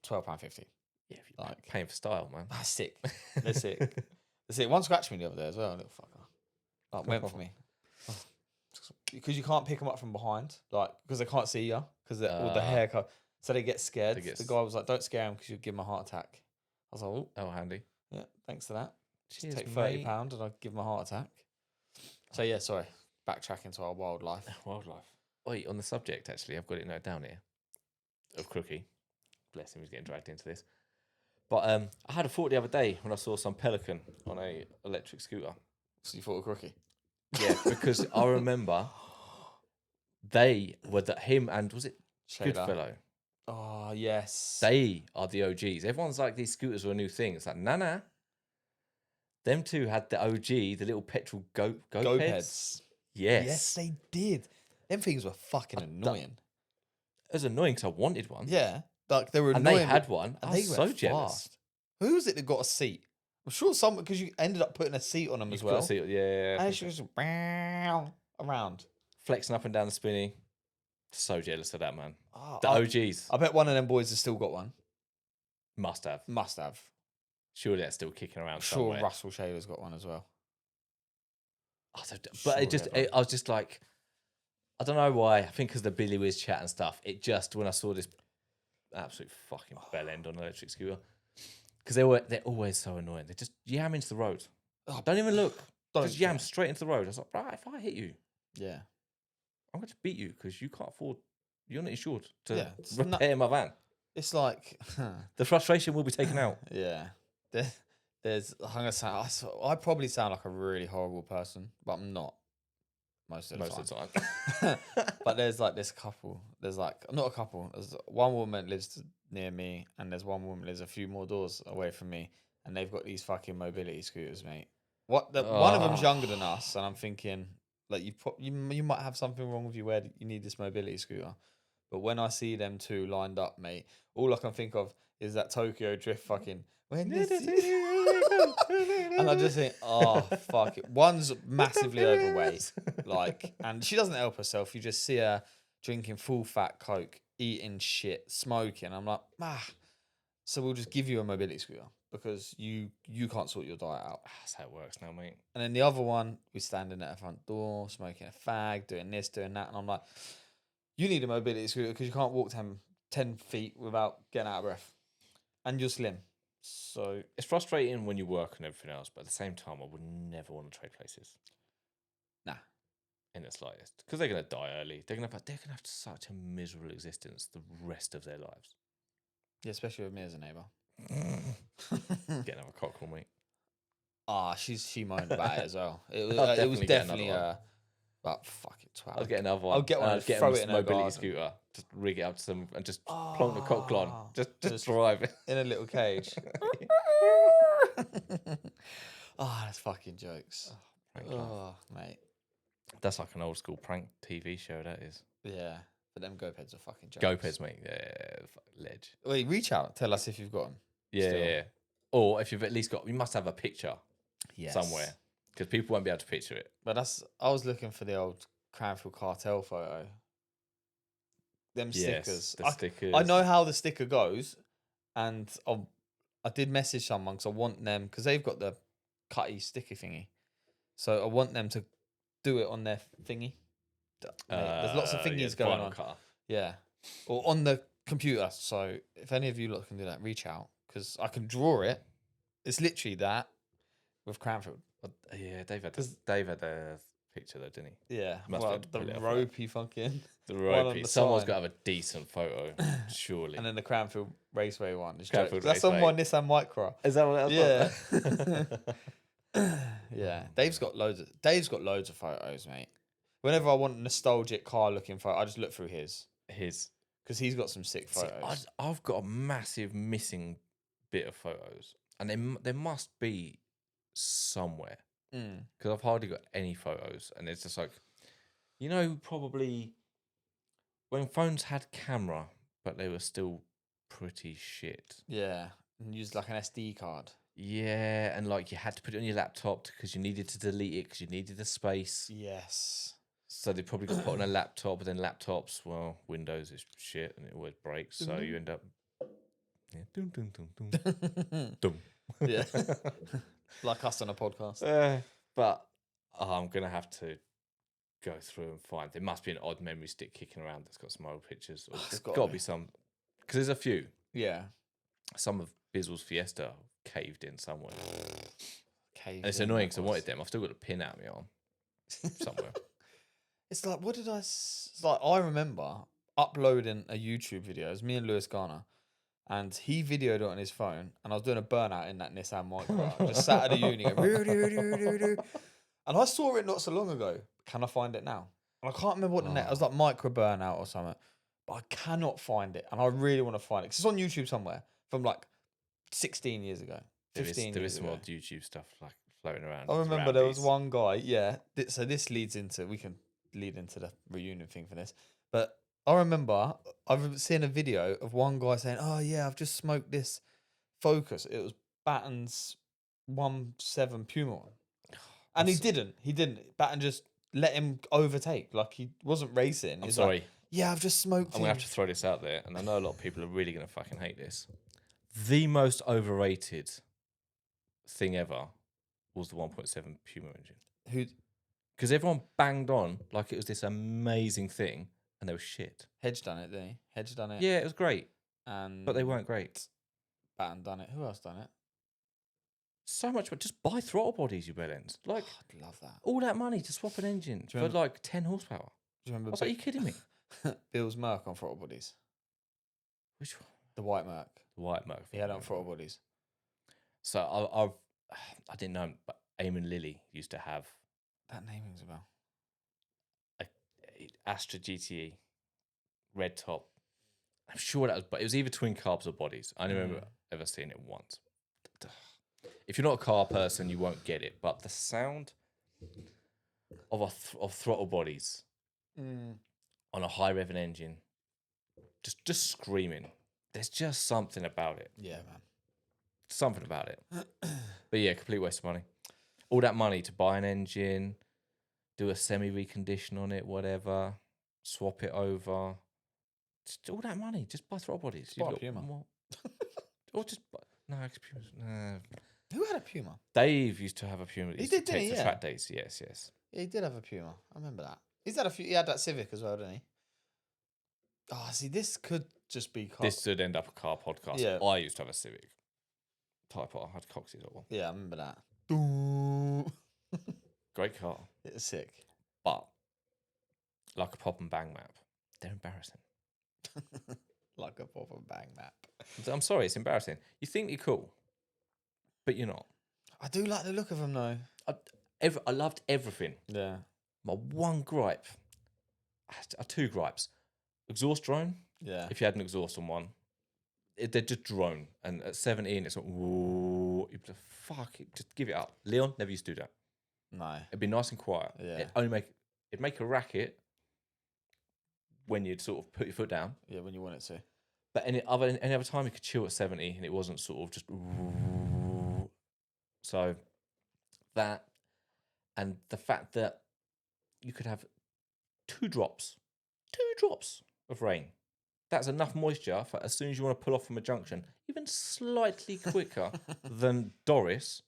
S1: £12.50.
S2: Yeah, if you're
S1: Like,
S2: paying for style, man.
S1: that's sick. They're sick. They're sick. One scratched me the other day as well, little fucker. Like, went for me. Because you can't pick them up from behind, like, because they can't see you, because all the hair cut. So they get scared.
S2: They get
S1: The guy was like, don't scare him because you'll give him a heart attack. I was like, oh,
S2: Oh, handy.
S1: yeah, thanks for that. Just
S2: Cheers,
S1: take
S2: mate.
S1: £30 and I'll give him a heart attack. So, yeah, sorry. Backtracking to our wildlife.
S2: Wildlife. Wait, on the subject, actually, I've got it noted down here. Of Crookie. Bless him, he's getting dragged into this. But I had a thought the other day when I saw some pelican on a electric scooter.
S1: So you thought of Crookie?
S2: Yeah, because I remember they were him and was it
S1: Shayla.
S2: Goodfellow?
S1: Oh, yes.
S2: They are the OGs. Everyone's like these scooters were a new thing. It's like nah. Them two had the OG, the little petrol go
S1: Go-peds.
S2: Yes.
S1: Yes, they did. Them things were fucking annoying.
S2: It was annoying because I wanted one.
S1: Yeah. Like, they were
S2: And
S1: annoying.
S2: they had one.
S1: And
S2: I
S1: they
S2: was
S1: went
S2: so jealous.
S1: fast. Who was it that got a seat? I'm sure someone, because you ended up putting a seat on them as well.
S2: Yeah.
S1: And she was around.
S2: Flexing up and down the spinny. So jealous of that, man.
S1: Oh,
S2: The OGs.
S1: I bet one of them boys has still got one.
S2: Must have.
S1: Must have.
S2: Surely that's still kicking around
S1: I'm sure
S2: somewhere.
S1: Russell Shayla's got one as well.
S2: But I was just like, I don't know why. I think because the Billy Wiz chat and stuff. It just, when I saw this absolute fucking bell end on an electric scooter, because they're always so annoying. They just yam into the road. Don't even look. Just yam straight into the road. I was like, right, if I hit you,
S1: yeah,
S2: I'm going to beat you because you can't afford. You're not insured to
S1: it's
S2: repair my van.
S1: It's like
S2: The frustration will be taken out.
S1: Yeah, there's. I'm gonna sound. I probably sound like a really horrible person, but I'm not. Most of the time. But there's like this couple. There's like not a couple. There's one woman lives near me, and there's one woman lives a few more doors away from me, and they've got these fucking mobility scooters, mate. One of them's younger than us, and I'm thinking like you might have something wrong with you where you need this mobility scooter. But when I see them two lined up, mate, all I can think of is that Tokyo Drift fucking. And I just think, oh fuck it. One's massively overweight, like, and she doesn't help herself. You just see her drinking full fat Coke, eating shit, smoking. I'm like, so we'll just give you a mobility scooter because you can't sort your diet out.
S2: That's how it works now, mate.
S1: And then the other one, we standing at her front door, smoking a fag, doing this, doing that, and I'm like, you need a mobility scooter because you can't walk 10 feet without getting out of breath. And you're slim. So
S2: it's frustrating when you work and everything else, but at the same time, I would never want to trade places.
S1: Nah.
S2: In the slightest. Because they're going to die early. They're going to have such a miserable existence the rest of their lives.
S1: Yeah, especially with me as a neighbour.
S2: Get another cockerel, mate.
S1: She moaned about it as well. It was definitely but fucking twat.
S2: I'll get another one.
S1: I'll get one and throw it in a mobility
S2: scooter. Just rig it up to some and just plonk the cockerel on. Just drive it.
S1: In a little cage. That's fucking jokes. Mate.
S2: That's like an old school prank TV show, that is.
S1: Yeah. But them go-peds are fucking jokes.
S2: Go-peds, mate. Yeah, ledge.
S1: Wait, reach out. Tell us if you've got them.
S2: Yeah. Or if you've at least got, you must have a picture somewhere. Because people won't be able to picture it.
S1: But I was looking for the old Cranfield Cartel photo. Them stickers.
S2: The stickers.
S1: I know how the sticker goes. And I did message someone because I want them, because they've got the cutty sticky thingy. So I want them to do it on their thingy. There's lots of thingies going on.
S2: Cutter.
S1: Yeah. Or on the computer. So if any of you lot can do that, reach out. Because I can draw it. It's literally that with Cranfield.
S2: Yeah, Dave had a picture though, didn't he?
S1: Yeah.
S2: Must
S1: the ropey fucking.
S2: The ropey. Someone's got to have a decent photo, surely.
S1: And then the Cranfield Raceway one.
S2: That's
S1: on my Nissan Micra.
S2: Is that what
S1: that was? Yeah. Yeah. Dave's got loads of photos, mate. Whenever I want a nostalgic car looking photo, I just look through his. Because he's got some sick photos.
S2: I've got a massive missing bit of photos. And there must be somewhere. Because I've hardly got any photos. And it's just like, probably when phones had camera, but they were still pretty shit.
S1: Yeah. And used like an SD card.
S2: Yeah. And like you had to put it on your laptop because you needed to delete it because you needed the space.
S1: Yes.
S2: So they probably got put on a laptop, but then laptops, well, Windows is shit and it always breaks. So you end up, yeah, dum, dum, dum, dum, dum.
S1: Yeah. Like us on a podcast.
S2: But I'm gonna have to go through and find. There must be an odd memory stick kicking around that's got some old pictures. Or
S1: It's
S2: there's
S1: gotta
S2: got to
S1: be.
S2: be some, because there's a few.
S1: Yeah.
S2: Some of Bizzle's Fiesta caved in somewhere,
S1: Caved
S2: and it's
S1: in,
S2: annoying
S1: that
S2: because I
S1: was.
S2: wanted them. I've still got a pin out my arm somewhere.
S1: It's like, what did I? Like, I remember uploading a YouTube video. It was me and Lewis Garner, and he videoed it on his phone, and I was doing a burnout in that Nissan Micra. Just sat at the uni, going, and I saw it not so long ago. Can I find it now? And I can't remember what the name. It was like Micro Burnout or something, but I cannot find it, and I really want to find it because it's on YouTube somewhere from like 16 years ago,
S2: There
S1: 15
S2: is
S1: years
S2: some
S1: ago.
S2: odd YouTube stuff like floating around.
S1: I
S2: It's
S1: remember there was
S2: Roundies.
S1: one guy, yeah. So this leads into, we can lead into the reunion thing for this. But I remember I've seen a video of one guy saying, "Oh yeah, I've just smoked this Focus." It was Batten's 1.7 Puma one. And he didn't. He didn't. Batten just let him overtake. Like he wasn't racing.
S2: I'm
S1: He's
S2: sorry.
S1: like, "Yeah, I've just smoked
S2: I'm gonna
S1: him."
S2: have to throw this out there, and I know a lot of people are really gonna fucking hate this. The most overrated thing ever was the 1.7 Puma engine,
S1: Who
S2: because everyone banged on like it was this amazing thing, and they were shit.
S1: Hedge done it, didn't he? Hedge done it.
S2: Yeah, it was great,
S1: And
S2: but they weren't great.
S1: Batten done it. Who else done it?
S2: So much, but just buy throttle bodies, you bellends. Like
S1: I'd love that.
S2: all that money to swap an engine for
S1: remember-
S2: like 10 horsepower.
S1: Do you
S2: I
S1: remember
S2: was like, are you kidding me?
S1: Bill's Merc on throttle bodies?
S2: Which one?
S1: The white Merc.
S2: The white Merc.
S1: He had it on throttle bodies.
S2: So I didn't know, but Eamon Lilly used to have
S1: That name rings a bell.
S2: a Astra GTE red top. I'm sure that was, but it was either twin carbs or bodies. I only remember ever seeing it once. If you're not a car person, you won't get it. But the sound of of throttle bodies on a high revving engine, just screaming. There's just something about it.
S1: Yeah, man.
S2: Something about it. But yeah, complete waste of money. All that money to buy an engine, do a semi recondition on it, whatever, swap it over. Just all that money. Just buy throttle bodies.
S1: Buy a
S2: You've got
S1: Puma.
S2: more. Or just buy, no, Puma's, nah.
S1: Who had a Puma?
S2: Dave used to have a Puma. He
S1: He did,
S2: to
S1: didn't
S2: take
S1: he?
S2: for
S1: Yeah.
S2: track days. Yes, yes.
S1: Yeah, he did have a Puma. I remember that. He's had a few. He had that Civic as well, didn't he? Oh, see, this could just be car.
S2: This would end up a car podcast.
S1: Yeah.
S2: I used to have a Civic Type R. I had Coxey's at one.
S1: Yeah, I remember that.
S2: Great car.
S1: It was sick.
S2: But like a pop and bang map, they're embarrassing.
S1: Like a pop and bang map.
S2: I'm sorry, it's embarrassing. You think you're cool, but you're not.
S1: I do like the look of them though.
S2: I loved everything.
S1: Yeah.
S2: My one gripe, I had two gripes. Exhaust drone,
S1: Yeah.
S2: if you had an exhaust on one, they'd just drone. And at 17, it's like, whoa, you'd be like, fuck it, just give it up. Leon never used to do that.
S1: No.
S2: It'd be nice and quiet.
S1: Yeah.
S2: It'd make a racket when you'd sort of put your foot down.
S1: Yeah, when you want it to.
S2: But any other time you could chill at 70 and it wasn't sort of just. So that, and the fact that you could have two drops of rain. That's enough moisture for as soon as you want to pull off from a junction, even slightly quicker than Doris.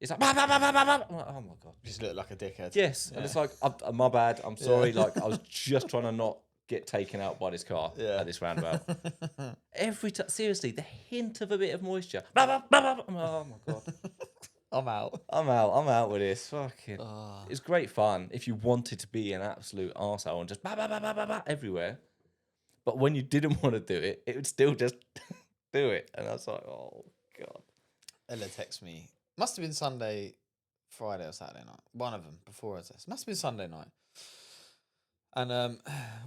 S2: It's like, bah, bah, bah, bah, bah, bah. I'm like, oh my God.
S1: Just look like a dickhead.
S2: Yes.
S1: Yeah.
S2: And it's like, my bad. I'm sorry. Like, I was just trying to not get taken out by this car at this roundabout. Every time, seriously, the hint of a bit of moisture. Bah, bah, bah, bah, bah. Oh my God.
S1: I'm out.
S2: I'm out with this. Fucking.
S1: Oh.
S2: It's great fun if you wanted to be an absolute arsehole and just bah, bah, bah, bah, bah, bah, everywhere. But when you didn't want to do it, it would still just do it. And I was like, oh, God.
S1: Ella texted me. Must have been Sunday, Friday or Saturday night. One of them before her test. Must have been Sunday night. And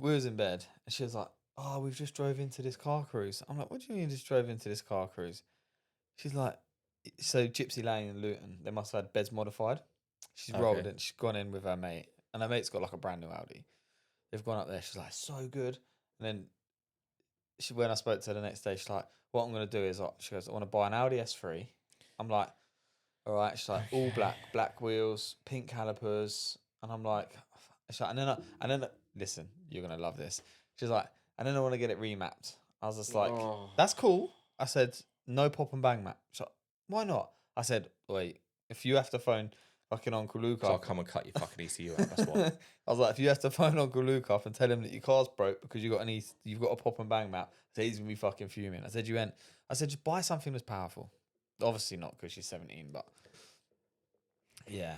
S1: we was in bed. And she was like, oh, we've just drove into this car cruise. I'm like, what do you mean just drove into this car cruise? She's like, so Gypsy Lane and Luton, they must have had beds modified. She's rolled in. She's gone in with her mate. And her mate's got like a brand new Audi. They've gone up there. She's like, so good. And then when I spoke to her the next day, she's like, what I'm going to do is, she goes, I want to buy an Audi S3. I'm like, all right. She's like, all black wheels, pink calipers. And I'm like, She's like, listen, you're gonna love this. She's like, and then I want to get it remapped. I was just like,
S2: Oh.
S1: that's cool. I said, no pop and bang map. She's like, why not? I said, wait, if you have to phone fucking Uncle Luke
S2: So I'll
S1: up,
S2: come and cut your fucking ECU out. That's why.
S1: I was like, if you have to phone Uncle Luke up and tell him that your car's broke because you've got a pop and bang map, so he's gonna be fucking fuming. I said, just buy something that's powerful. Obviously not because she's 17, but yeah.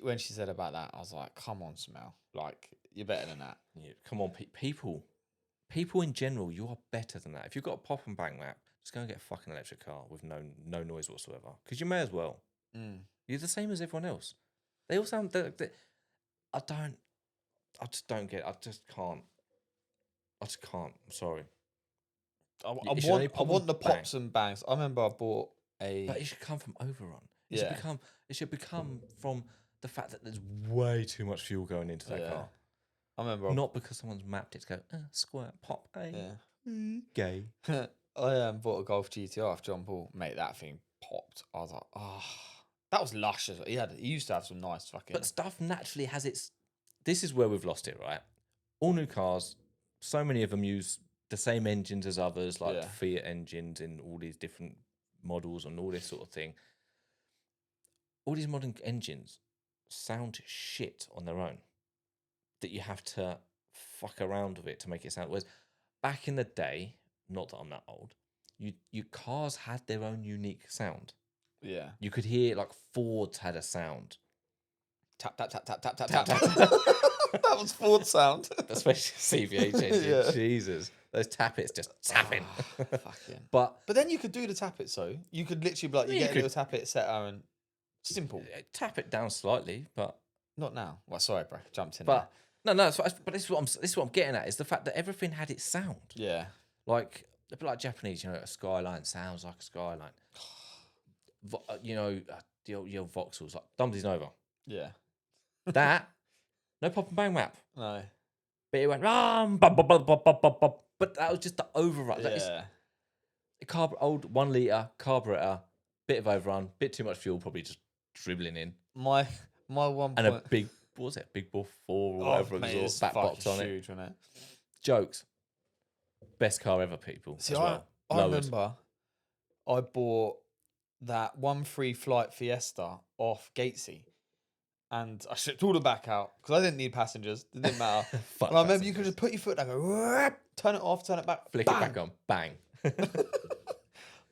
S1: When she said about that, I was like, come on, Smell. Like, you're better than that.
S2: Yeah, come on, people in general, you are better than that. If you've got a pop and bang map, just go and get a fucking electric car with no noise whatsoever. Because you may as well.
S1: Mm.
S2: You're the same as everyone else. They all sound. I just don't get. I just can't. I'm sorry.
S1: I
S2: It should only pop
S1: want
S2: and
S1: the
S2: bang.
S1: pops and bangs. I remember I bought a.
S2: But it should come from overrun. It
S1: Yeah.
S2: should become from the fact that there's way too much fuel going into that
S1: Yeah.
S2: car.
S1: I remember.
S2: Not because someone's mapped it to go, squirt, pop, gay.
S1: I bought a Golf GTR off John Paul. Mate, that thing popped. I was like, that was lush as well. He used to have some nice fucking.
S2: But stuff naturally has its. This is where we've lost it, right? All new cars, so many of them use the same engines as others, like
S1: Yeah.
S2: Fiat engines in all these different models and all this sort of thing. All these modern engines sound shit on their own. That you have to fuck around with it to make it sound. Whereas back in the day, not that I'm that old, your cars had their own unique sound.
S1: Yeah.
S2: You could hear like Fords had a sound.
S1: Tap tap tap tap tap tap tap. That was Ford sound.
S2: Especially CVH engine.
S1: Yeah.
S2: Jesus. Those tappets just tapping.
S1: Fucking.
S2: But
S1: then you could do the tappet, so you could literally be like, you
S2: Yeah,
S1: get
S2: you
S1: a little tappet setter and simple.
S2: tap it down slightly, but
S1: Not now. Well, sorry, bro. Jumped in.
S2: but no, but this is what I'm getting at is the fact that everything had its sound.
S1: there. Yeah.
S2: Like a bit like Japanese, a Skyline sounds like a Skyline. The old Vauxhalls, like Dumbley's Nova.
S1: Yeah.
S2: That no pop and bang map,
S1: No.
S2: but it went but that was just the overrun. That is
S1: Yeah.
S2: a old 1 litre carburetor, bit of overrun, bit too much fuel, probably just dribbling in,
S1: My one
S2: and
S1: point.
S2: a big what was it, big bull 4 or whatever
S1: mate,
S2: exhaust
S1: it's
S2: back
S1: fucking
S2: box on it.
S1: huge, wasn't it?
S2: Jokes. Best car ever, people.
S1: See,
S2: as well.
S1: I
S2: Lowered.
S1: remember I bought that 1-3 Flight Fiesta off Gatesy, and I shipped all the back out because I didn't need passengers. It didn't matter.
S2: Fuck
S1: And I remember you
S2: passengers.
S1: could just put your foot down, go, "Whoop," turn it off, turn it back,
S2: Flick
S1: bang.
S2: it back on, bang.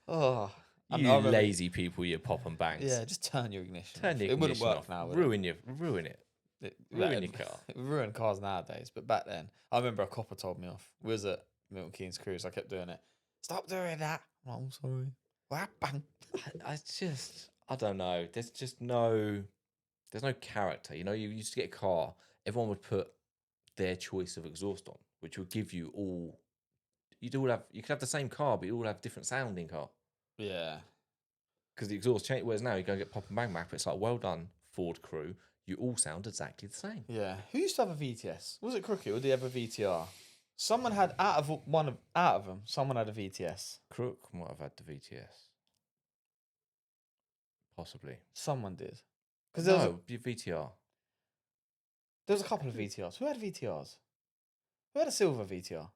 S1: Oh, and
S2: You
S1: I remember-
S2: lazy people, you pop and bangs.
S1: Yeah, just turn your ignition.
S2: Turn
S1: off.
S2: the
S1: It wouldn't
S2: ignition
S1: work
S2: off.
S1: now. Would
S2: Ruin it. Ruin your car.
S1: It ruin cars nowadays, but back then, I remember a copper told me off. We was at Milton Keynes Cruise. I kept doing it. Stop doing that. I'm sorry. Whap, bang.
S2: I don't know. There's no character. You used to get a car, everyone would put their choice of exhaust on, which would give you all. You could have the same car, but you all have different sounding car
S1: Yeah.
S2: because the exhaust change. Whereas now you go and get pop and bang map. It's like, well done, Ford crew. You all sound exactly the same.
S1: Yeah. Who used to have a VTS? Was it Crooked or did he have a VTR? Someone had out of them. Someone had a VTS.
S2: Crook might have had the VTS, possibly.
S1: Someone did. Because there was
S2: your VTR.
S1: there was a couple of VTRs. Who had VTRs? Who had a silver VTR?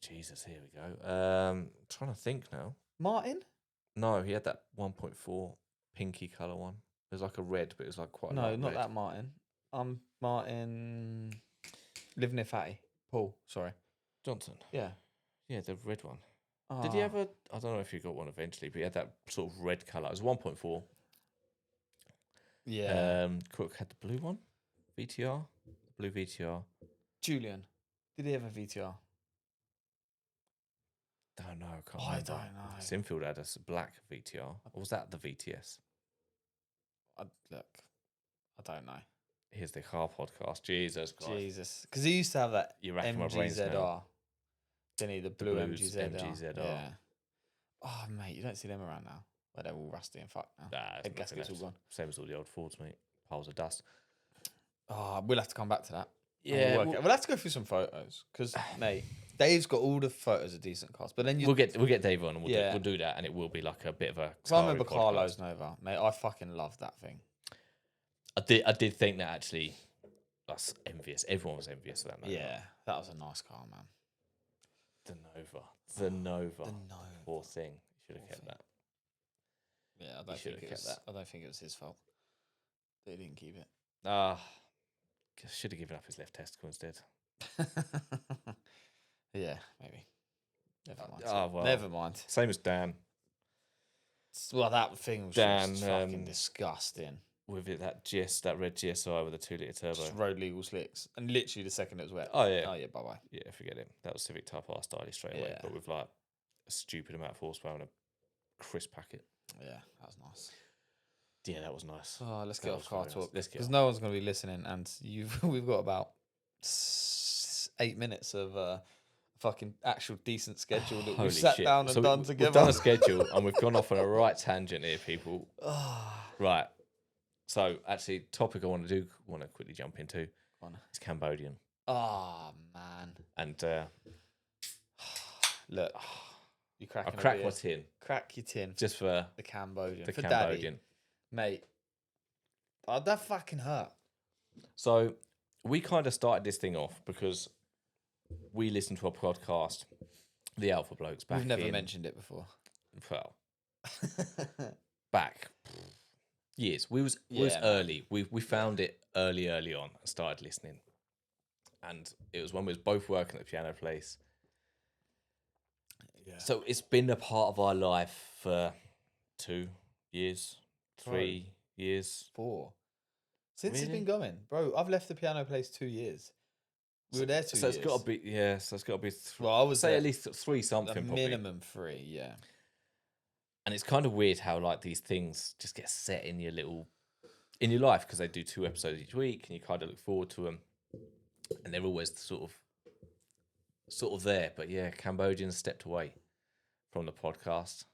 S2: Jesus, here we go. Trying to think now.
S1: Martin?
S2: No, he had that 1.4 pinky colour one. It was like a red, but it was like quite a
S1: No,
S2: light
S1: not
S2: red.
S1: that Martin. Martin. Live near Fatty. Paul. Sorry.
S2: Johnson.
S1: Yeah.
S2: Yeah, the red one. Did he
S1: Ah.
S2: have a... I don't know if he got one eventually, but he had that sort of red colour. It was 1.4.
S1: Yeah.
S2: Crook had the blue one. VTR. Blue VTR.
S1: Julian. Did he have a VTR?
S2: Don't know. I can't
S1: I
S2: remember.
S1: don't know.
S2: Sinfield had a black VTR. Or was that the VTS?
S1: Look, I don't know.
S2: Here's the car podcast. Jesus Christ.
S1: Jesus. Because he used to have that
S2: You're racking my brains now.
S1: MGZR. Didn't he? The blue
S2: blues
S1: MGZR.
S2: MGZR.
S1: Yeah. Oh, mate, you don't see them around now. Where they're all rusty and fucked now.
S2: Nah,
S1: Head gaskets all gone.
S2: Same as all the old Fords, mate. Piles of dust.
S1: Oh, we'll have to come back to that.
S2: Yeah,
S1: We'll have to go through some photos. Because, mate, Dave's got all the photos of decent cars. But then
S2: we'll get Dave on and
S1: Yeah.
S2: we'll do that, and it will be like a bit of a.
S1: So I remember
S2: Carlo podcast.
S1: Carlo's Nova. Mate, I fucking loved that thing.
S2: I did think that actually That's envious. Everyone was envious of that Nova.
S1: Yeah, that was a nice car, man.
S2: The Nova.
S1: The Nova.
S2: Poor thing. You should have
S1: Poor
S2: kept
S1: thing.
S2: that.
S1: Yeah,
S2: Should have kept that.
S1: I don't think it was his fault. They didn't keep it.
S2: Should have given up his left testicle instead.
S1: Yeah, maybe. Never mind.
S2: Well.
S1: Never mind.
S2: Same as Dan
S1: Well, that thing was just fucking disgusting.
S2: with it, that red GSI with a 2-litre turbo.
S1: Just road legal slicks, and literally the second it was wet.
S2: Oh yeah.
S1: Bye bye.
S2: Yeah, forget him. That was Civic Type R stylish straight away,
S1: Yeah.
S2: but with like a stupid amount of horsepower and a crisp packet.
S1: Yeah, that was nice.
S2: Yeah, that was nice.
S1: Oh, let's
S2: That
S1: get
S2: was
S1: off car
S2: very nice.
S1: talk
S2: Let's get
S1: because
S2: off.
S1: no one's going to be listening, and we've got about 8 minutes of fucking actual decent schedule that
S2: Holy
S1: we've sat
S2: shit.
S1: down and
S2: So
S1: done
S2: we've
S1: together.
S2: done a schedule and we've gone off on a right tangent here, people. Right. So actually, topic I want to quickly jump into is Cambodian.
S1: Oh man!
S2: And
S1: Look, you cracking
S2: I'll crack
S1: a
S2: my
S1: beer.
S2: tin
S1: Crack your tin.
S2: just for
S1: The Cambodian.
S2: the
S1: For
S2: Cambodian.
S1: Daddy, mate. Oh, that fucking hurt.
S2: So we kind of started this thing off because we listened to a podcast, The Alpha Blokes, back
S1: We've never
S2: in,
S1: mentioned it before.
S2: well, back years. We was
S1: Yeah, man.
S2: early. We found it early on and started listening. And it was when we was both working at the piano place.
S1: Yeah.
S2: So it's been a part of our life for 2 years, 3 years.
S1: 4. Since it's
S2: Really?
S1: been going, bro. I've left the piano place 2 years. We were there 2
S2: So
S1: years.
S2: it's got to be, so it's got to be,
S1: Well, I was
S2: say
S1: there
S2: at least 3 something
S1: a
S2: probably.
S1: minimum 3. Yeah.
S2: And it's kind of weird how like these things just get set in your life because they do 2 episodes each week and you kind of look forward to them. And they're always sort of there. But yeah, Cambodian stepped away from the podcast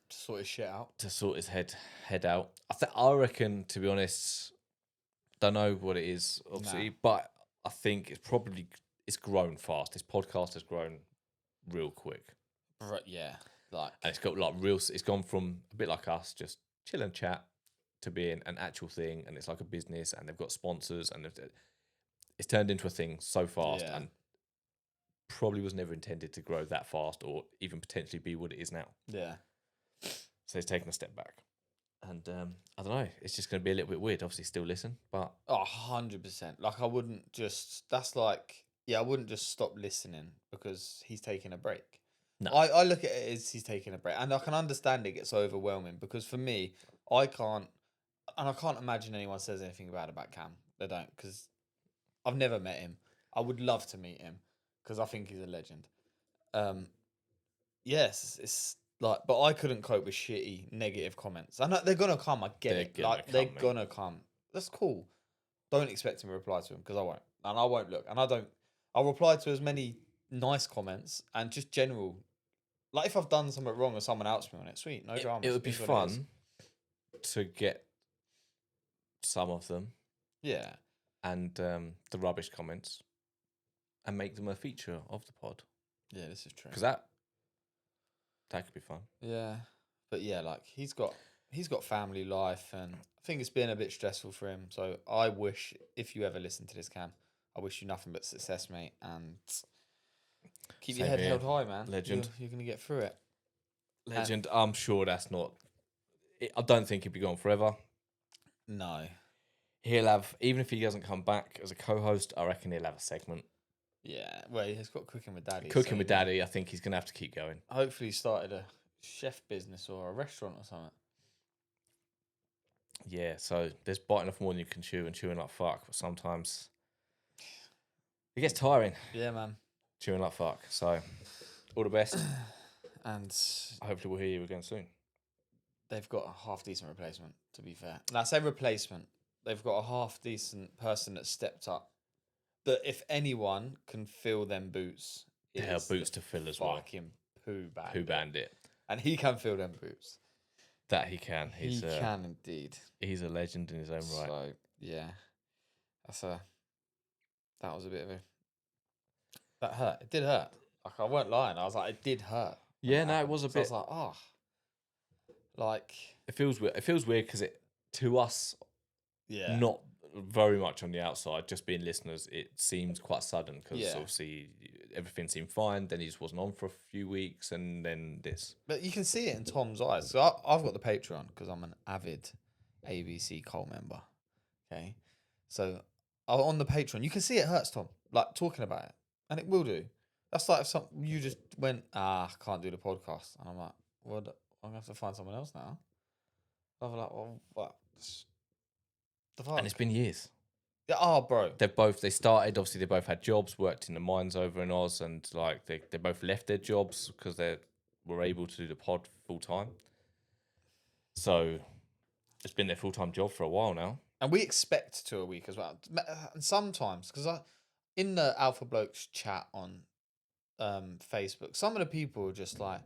S1: To sort his shit out.
S2: to sort his head out. I reckon, to be honest, don't know what it is, obviously, but I think it's grown fast. This podcast has grown real quick.
S1: Right, yeah. Like,
S2: And it's got like it's gone from a bit like us, just chill and chat, to being an actual thing, and it's like a business, and they've got sponsors, and it's turned into a thing so fast,
S1: Yeah.
S2: and probably was never intended to grow that fast, or even potentially be what it is now.
S1: yeah.
S2: So it's taken a step back, and I don't know. It's just going to be a little bit weird. Obviously, still listen, but
S1: Oh, 100%. Like, I wouldn't just... That's like... Yeah, I wouldn't just stop listening because he's taking a break.
S2: No.
S1: I look at it as he's taking a break. And I can understand it gets overwhelming because for me, I can't... And I can't imagine anyone says anything bad about Cam. They don't, because I've never met him. I would love to meet him because I think he's a legend. Yes, it's like... But I couldn't cope with shitty, negative comments. I know they're going to come. I get it.
S2: gonna
S1: Like,
S2: come,
S1: they're
S2: mate.
S1: going to come. That's cool. Don't expect him to reply to him because I won't. And I won't look. And I don't... I'll reply to as many nice comments and just general... Like, if I've done something wrong or someone outs me on it, sweet, no drama.
S2: it would be fun to get some of them
S1: Yeah.
S2: and the rubbish comments and make them a feature of the pod,
S1: Yeah, this is true.
S2: because that could be fun.
S1: Yeah. But yeah, like, he's got family life, and I think it's been a bit stressful for him. So I wish, if you ever listen to this, Cam, I wish you nothing but success, mate, and keep your
S2: Same
S1: head
S2: here.
S1: held high, man.
S2: Legend.
S1: You're going to get through it.
S2: Legend. I'm sure that's not. I don't think he'll be gone forever.
S1: No.
S2: He'll have, even if he doesn't come back as a co-host, I reckon he'll have a segment.
S1: Yeah. Well, he's got Cooking with Daddy.
S2: Cooking
S1: so,
S2: with Daddy, I think he's going to have to keep going.
S1: Hopefully he started a chef business or a restaurant or something.
S2: Yeah, so there's biting off more than you can chew and chewing like fuck, but sometimes it gets tiring
S1: Yeah, man.
S2: chewing like fuck. So all the best.
S1: And
S2: Hopefully we'll hear you again soon.
S1: they've got a half-decent replacement, to be fair. And I say replacement. They've got a half-decent person that stepped up. That if anyone can fill them boots, it
S2: Yeah,
S1: is
S2: boots
S1: the
S2: to fill as well.
S1: fucking Pooh Bandit.
S2: Pooh Bandit.
S1: And he can fill them boots.
S2: That he can.
S1: He can indeed.
S2: He's a legend in his own right.
S1: So, yeah. That was a bit of a... That hurt. It did hurt. Like, I weren't lying. I was like, it did hurt. when
S2: Yeah,
S1: that
S2: no, it
S1: happened.
S2: was a
S1: So I
S2: bit.
S1: was like, oh. Like,
S2: It feels weird. It feels weird because it, to us,
S1: yeah.
S2: not very much on the outside, just being listeners, it seemed quite sudden because
S1: Yeah.
S2: obviously everything seemed fine. Then he just wasn't on for a few weeks, and then this.
S1: But you can see it in Tom's eyes. So I've got the Patreon because I'm an avid ABC Cole member. Okay. So on the Patreon, you can see it hurts Tom, like talking about it. And it will do. That's like if you just went, I can't do the podcast. And I'm like, well, I'm going to have to find someone else now. I'm like, well, what? The fuck?
S2: And it's been years.
S1: Yeah, oh, bro.
S2: They started, obviously, they both had jobs, worked in the mines over in Oz, and like they both left their jobs because they were able to do the pod full time. So it's been their full time job for a while now.
S1: And we expect 2 a week as well. And sometimes, because in the Alpha Blokes chat on Facebook, some of the people are just like,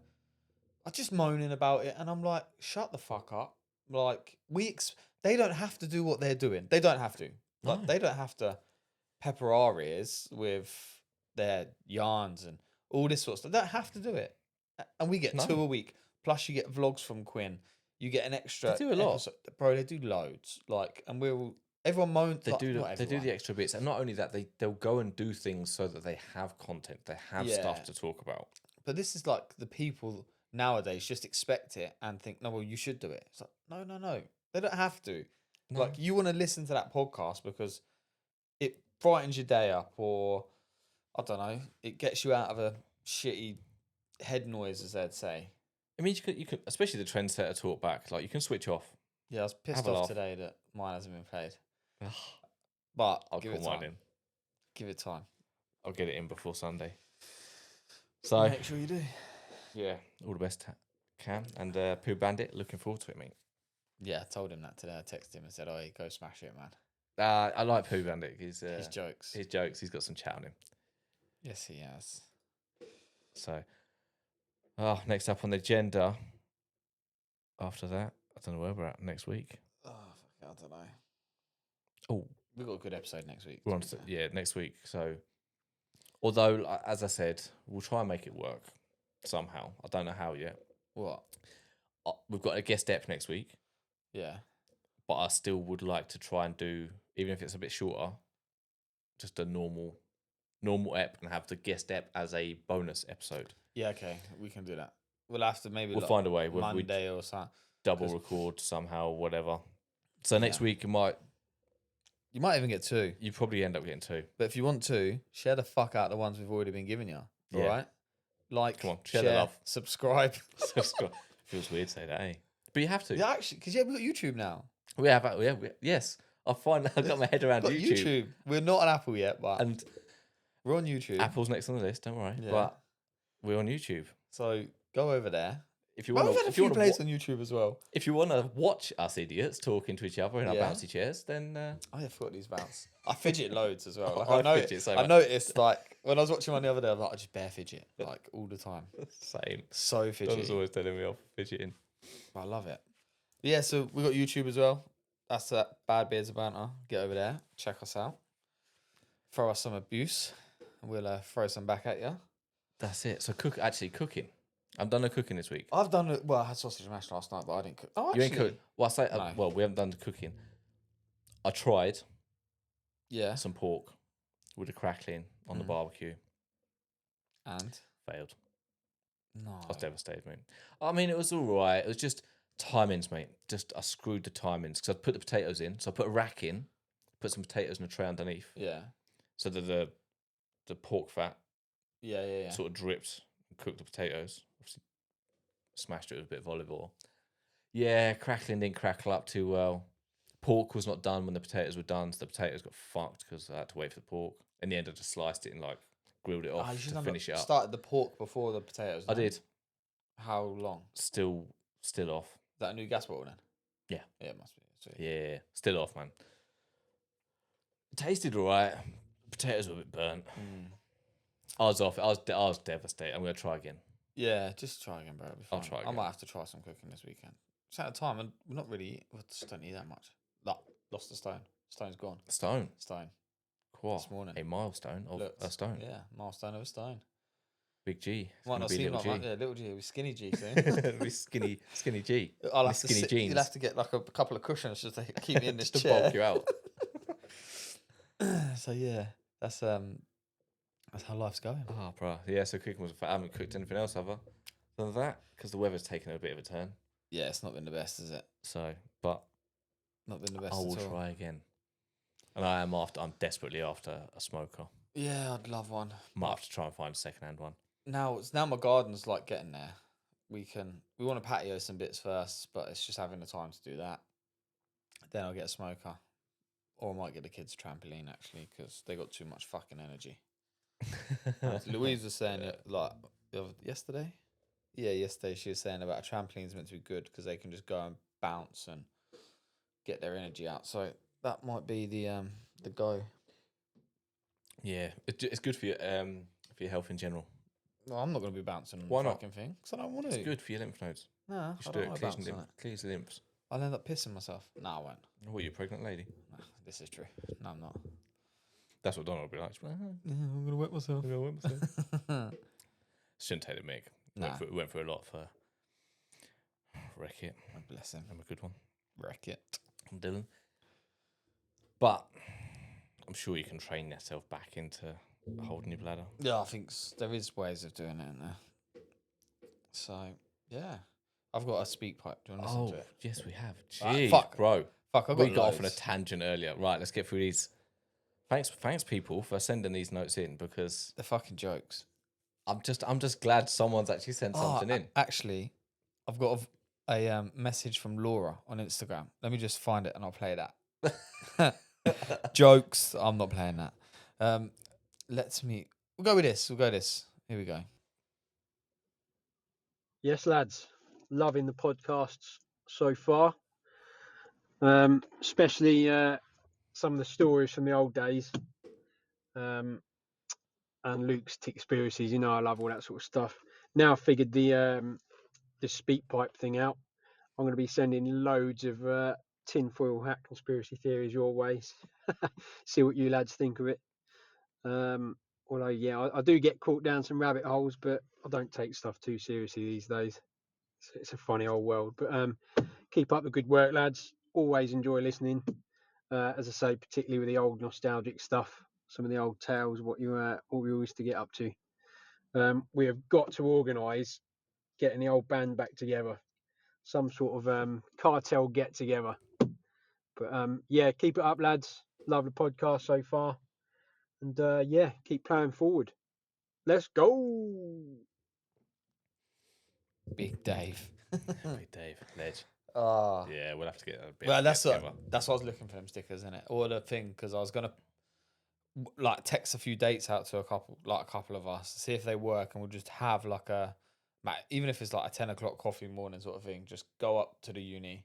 S1: are just moaning about it. And I'm like, shut the fuck up. Like, they don't have to do what they're doing. They don't have to. Like,
S2: No.
S1: they don't have to pepper our ears with their yarns and all this sort of stuff. They don't have to do it. And we get
S2: No.
S1: 2 a week. Plus, you get vlogs from Quinn. You get an extra.
S2: They do a lot.
S1: episode. Bro, they do loads. Like, and everyone moans.
S2: They
S1: like,
S2: do
S1: not
S2: they do
S1: everyone.
S2: the extra bits, and not only that, they'll go and do things so that they have content, they have
S1: Yeah.
S2: stuff to talk about.
S1: But this is like the people nowadays just expect it and think, no, well, you should do it. It's like, no. They don't have to.
S2: No.
S1: Like, you want to listen to that podcast because it brightens your day up, or I don't know, it gets you out of a shitty head noise, as they'd say.
S2: I mean, you could, especially the trendsetter talk back. Like, you can switch off.
S1: Yeah, I was pissed
S2: Have a
S1: off
S2: laugh.
S1: today that mine hasn't been played. But
S2: I'll
S1: give
S2: call
S1: it
S2: mine
S1: time.
S2: in.
S1: Give it time.
S2: I'll get it in before Sunday. So
S1: Make sure you do.
S2: yeah, all the best, Cam, and Pooh Bandit. Looking forward to it, mate.
S1: Yeah, I told him that today. I texted him and said, "Oh, go smash it, man."
S2: I like Pooh Bandit. His
S1: jokes.
S2: His jokes. He's got some chat on him.
S1: Yes, he has.
S2: So, next up on the agenda. After that, I don't know where we're at next week.
S1: Oh, fuck, I don't know.
S2: Oh,
S1: We've got a good episode next week.
S2: we're on
S1: to be fair.
S2: yeah, next week. So, although as I said, we'll try and make it work somehow. I don't know how yet.
S1: What?
S2: We've got a guest ep next week,
S1: Yeah.
S2: but I still would like to try and do, even if it's a bit shorter, just a normal ep and have the guest ep as a bonus episode.
S1: Yeah, okay. We can do that. We'll have to maybe
S2: We'll find a way.
S1: Monday or something.
S2: Double
S1: 'Cause-
S2: record somehow, whatever. So next
S1: Yeah.
S2: week
S1: You might even get 2.
S2: you probably end up getting 2.
S1: But if you want to, share the fuck out the ones we've already been giving you.
S2: Yeah.
S1: All right? Like,
S2: Come on, share the love.
S1: subscribe.
S2: Feels weird to say that, eh? But you have to.
S1: Yeah, actually, because we've got YouTube now.
S2: We have. Yes. I got my head around
S1: We've got YouTube. We're not on Apple yet, but
S2: and
S1: we're on YouTube.
S2: Apple's next on the list. Don't worry,
S1: Yeah.
S2: but we're on YouTube.
S1: So go over there.
S2: If you
S1: Well,
S2: want
S1: we've had
S2: to,
S1: a
S2: if you
S1: few
S2: want
S1: plays
S2: to,
S1: on YouTube as well.
S2: if you want to watch us idiots talking to each other in our
S1: Yeah.
S2: bouncy chairs, then
S1: Oh, yeah, I forgot these bounce. I fidget loads as well. Like,
S2: I fidget so
S1: I
S2: much.
S1: noticed, like, when I was watching one the other day, I was like, I just bare fidget, like, all the time.
S2: same.
S1: So
S2: Don's
S1: fidgety.
S2: always telling me off fidgeting.
S1: I love it. But yeah, so we got YouTube as well. That's that Bad Beards of Banter. Get over there. Check us out. Throw us some abuse. And we'll throw some back at you.
S2: That's it. So cooking. I've done no cooking this week.
S1: I've done it. Well, I had sausage mash last night, but I didn't cook. Oh,
S2: You
S1: actually.
S2: ain't cooked. Well, I say.
S1: No.
S2: Well, we haven't done the cooking. I tried
S1: Yeah.
S2: some pork with the crackling on the
S1: Mm.
S2: barbecue.
S1: And?
S2: Failed.
S1: No.
S2: I was devastated, mate. I mean, it was all right. It was just timings, mate. I screwed the timings because I put the potatoes in. So I put a rack in, put some potatoes in a tray underneath,
S1: Yeah.
S2: so that the pork fat
S1: Yeah.
S2: sort of dripped and cooked the potatoes. Obviously, smashed it with a bit of olive oil. Yeah, crackling didn't crackle up too well. Pork was not done when the potatoes were done, so the potatoes got fucked because I had to wait for the pork. In the end, I just sliced it and like grilled it off
S1: You should
S2: to
S1: have
S2: finish it up.
S1: started the pork before the potatoes.
S2: I
S1: no?
S2: did.
S1: How long?
S2: Still off.
S1: Is that a new gas bottle then?
S2: Yeah.
S1: Yeah, it must be. Sweet.
S2: Yeah, still off, man. It tasted all right. Potatoes were a bit burnt.
S1: Mm.
S2: I was off. I was devastated. I'm gonna try again.
S1: Yeah, just try again, bro. It'll be
S2: I'll
S1: fine.
S2: try
S1: I
S2: again.
S1: might have to try some cooking this weekend. It's at a time, and we're not really. We just don't eat that much. Like, lost the stone. Stone's gone.
S2: Stone.
S1: Stone.
S2: Quah.
S1: This morning.
S2: A milestone of
S1: Looked.
S2: a stone.
S1: Yeah, milestone of a stone.
S2: Big G. It's
S1: Might
S2: gonna
S1: not
S2: be
S1: seem
S2: little
S1: like
S2: G.
S1: much. Yeah, little G. It'll be skinny G soon.
S2: It'll be skinny G.
S1: I'll
S2: My
S1: have to
S2: skinny
S1: sit,
S2: jeans.
S1: You'll have to get like a couple of cushions just to keep me in this
S2: Just to
S1: chair.
S2: bulk you out.
S1: So yeah, that's how life's going.
S2: Ah, bro. Yeah, so cooking was. I haven't cooked anything else other than that because the weather's taken a bit of a turn.
S1: Yeah, it's not been the best, is it?
S2: So, but
S1: Not been the
S2: I
S1: best
S2: will
S1: at all.
S2: try again. And I'm desperately after a smoker.
S1: Yeah, I'd love one.
S2: Might have to try and find a second-hand one.
S1: Now my garden's like getting there. We want to patio some bits first, but it's just having the time to do that. Then I'll get a smoker, or I might get the kids a trampoline actually because they got too much fucking energy. Louise was saying it like yesterday. Yeah, yesterday she was saying about a trampoline's meant to be good because they can just go and bounce and get their energy out. So that might be the go.
S2: Yeah, it's good for your health in general.
S1: No, I'm not going to be bouncing on
S2: Why
S1: the
S2: not?
S1: fucking thing because I don't want to.
S2: It's good for your lymph nodes.
S1: No,
S2: You
S1: I
S2: should
S1: don't
S2: do it.
S1: want to
S2: Clears,
S1: bounce on it.
S2: clears the lymphs.
S1: I'll end up pissing myself. No, I won't.
S2: Oh, you're a pregnant lady.
S1: No, this is true. No, I'm not.
S2: That's what Donald would be like.
S1: Yeah, I'm gonna wet myself.
S2: Shouldn't take the mic.
S1: Nah.
S2: Went through a lot for wreck it.
S1: Bless him.
S2: I'm a good one.
S1: Wreck it.
S2: I'm Dylan. But I'm sure you can train yourself back into holding your bladder.
S1: Yeah, I think there is ways of doing it in there. So yeah, I've got a speak pipe. Do you want to listen to it?
S2: Yes, we have.
S1: Alright,
S2: Jeez,
S1: fuck.
S2: bro.
S1: Fuck, I
S2: We
S1: got
S2: got off on a
S1: loads.
S2: tangent earlier. Right, let's get through these. Thanks, people, for sending these notes in because
S1: They're fucking jokes.
S2: I'm just glad someone's actually sent something in.
S1: Actually, I've got a message from Laura on Instagram. Let me just find it and I'll play that. Jokes. I'm not playing that. We'll go with this. Here we go.
S3: Yes, lads, loving the podcasts so far. Especially some of the stories from the old days. And Luke's conspiracies. You know, I love all that sort of stuff. Now I figured the speak pipe thing out. I'm going to be sending loads of tinfoil hat conspiracy theories your way. See what you lads think of it. Although, yeah, I do get caught down some rabbit holes, but I don't take stuff too seriously these days. It's a funny old world. But keep up the good work, lads. Always enjoy listening. As I say, particularly with the old nostalgic stuff, some of the old tales, what we used to get up to. We have got to organise getting the old band back together, some sort of cartel get together. But yeah, keep it up, lads. Love the podcast so far, and yeah, keep playing forward. Let's go.
S1: Big Dave.
S2: Big Dave, ledge.
S1: Ah.
S2: Yeah, we'll have to get a bit.
S1: Well,
S2: get together.
S1: that's what I was looking for them stickers in it, or the thing because I was gonna like text a few dates out to a couple of us, see if they work, and we'll just have like even if it's like a 10 o'clock coffee morning sort of thing. Just go up to the uni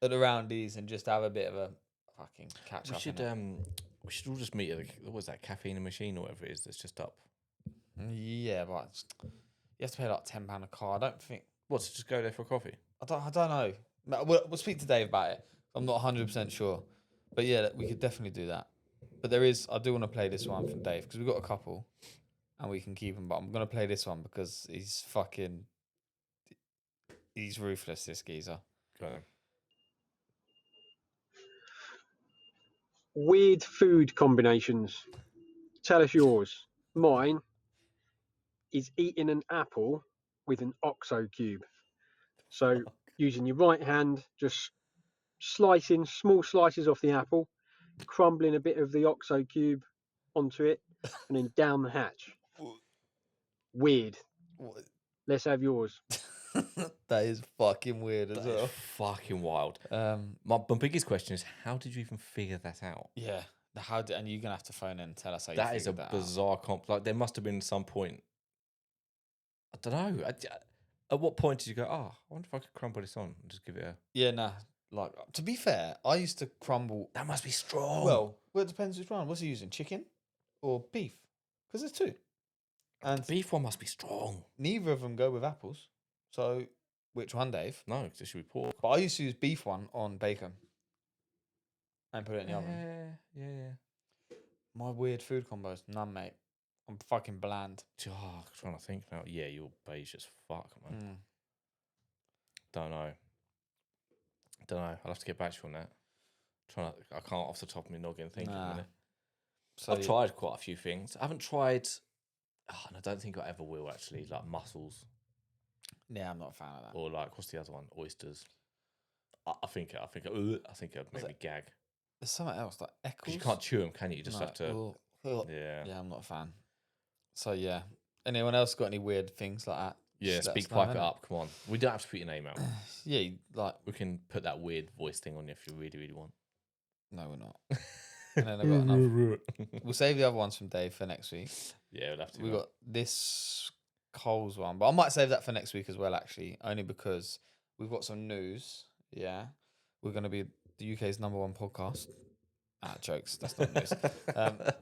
S1: at the roundies and just have a bit of a fucking catch up.
S2: We should all just meet at what was that caffeine and machine or whatever it is that's just up.
S1: Yeah, but you have to pay like £10 a car. I don't think.
S2: What, to just go there for a coffee?
S1: I don't know. We'll speak to Dave about it. I'm not 100% sure, but yeah, we could definitely do that. But I do want to play this one from Dave because we've got a couple, and we can keep him. But I'm gonna play this one because he's ruthless. This geezer.
S2: Go on.
S3: Weird food combinations. Tell us yours. Mine is eating an apple with an OXO cube. So using your right hand, just slicing small slices off the apple, crumbling a bit of the OXO cube onto it, and then down the hatch. Weird. Let's have yours.
S1: That is fucking weird as
S2: That is
S1: well.
S2: fucking wild. My biggest question is, how did you even figure that out?
S1: Yeah. And you're gonna have to phone in and tell us how you
S2: That is a
S1: figured that out.
S2: bizarre comp. Like there must have been some point. I don't know. At what point did you go? Oh, I wonder if I could crumble this on and just give it a.
S1: Yeah, nah. Like to be fair, I used to crumble.
S2: That must be strong.
S1: Well, it depends which one. What's he using? Chicken or beef? Because there's two. And
S2: the beef one must be strong.
S1: neither of them go with apples. So which one, Dave?
S2: No, because it should be pork.
S1: But I used to use beef one on bacon and put it in the oven.
S2: Yeah.
S1: My weird food combos, none, mate. I'm fucking bland.
S2: Oh, I'm trying to think now. Yeah, you're beige as fuck, man.
S1: Mm.
S2: Don't know. I'll have to get back to you on that. I can't off the top of my noggin think of a minute.
S1: So
S2: I've tried quite a few things. I haven't tried. Oh, and I don't think I ever will actually. Like mussels
S1: Yeah, I'm not a fan of that.
S2: or like what's the other one? Oysters. I think it would make me gag.
S1: There's something else like
S2: Because
S1: eccles.
S2: you can't chew them, can you? You just
S1: No,
S2: have to.
S1: ugh.
S2: Yeah.
S1: Yeah, I'm not a fan. So yeah, anyone else got any weird things like that?
S2: Yeah,
S1: Just let
S2: speak
S1: us know,
S2: pipe it
S1: innit?
S2: up. Come on. We don't have to put your name out.
S1: Yeah, like
S2: We can put that weird voice thing on you if you really, really want.
S1: no, we're not. And then I've got another. We'll save the other ones from Dave for next week.
S2: Yeah, we'll have to.
S1: We got this Coles one, but I might save that for next week as well. Actually, only because we've got some news. Yeah, we're going to be the UK's #1 podcast. Jokes. That's not news.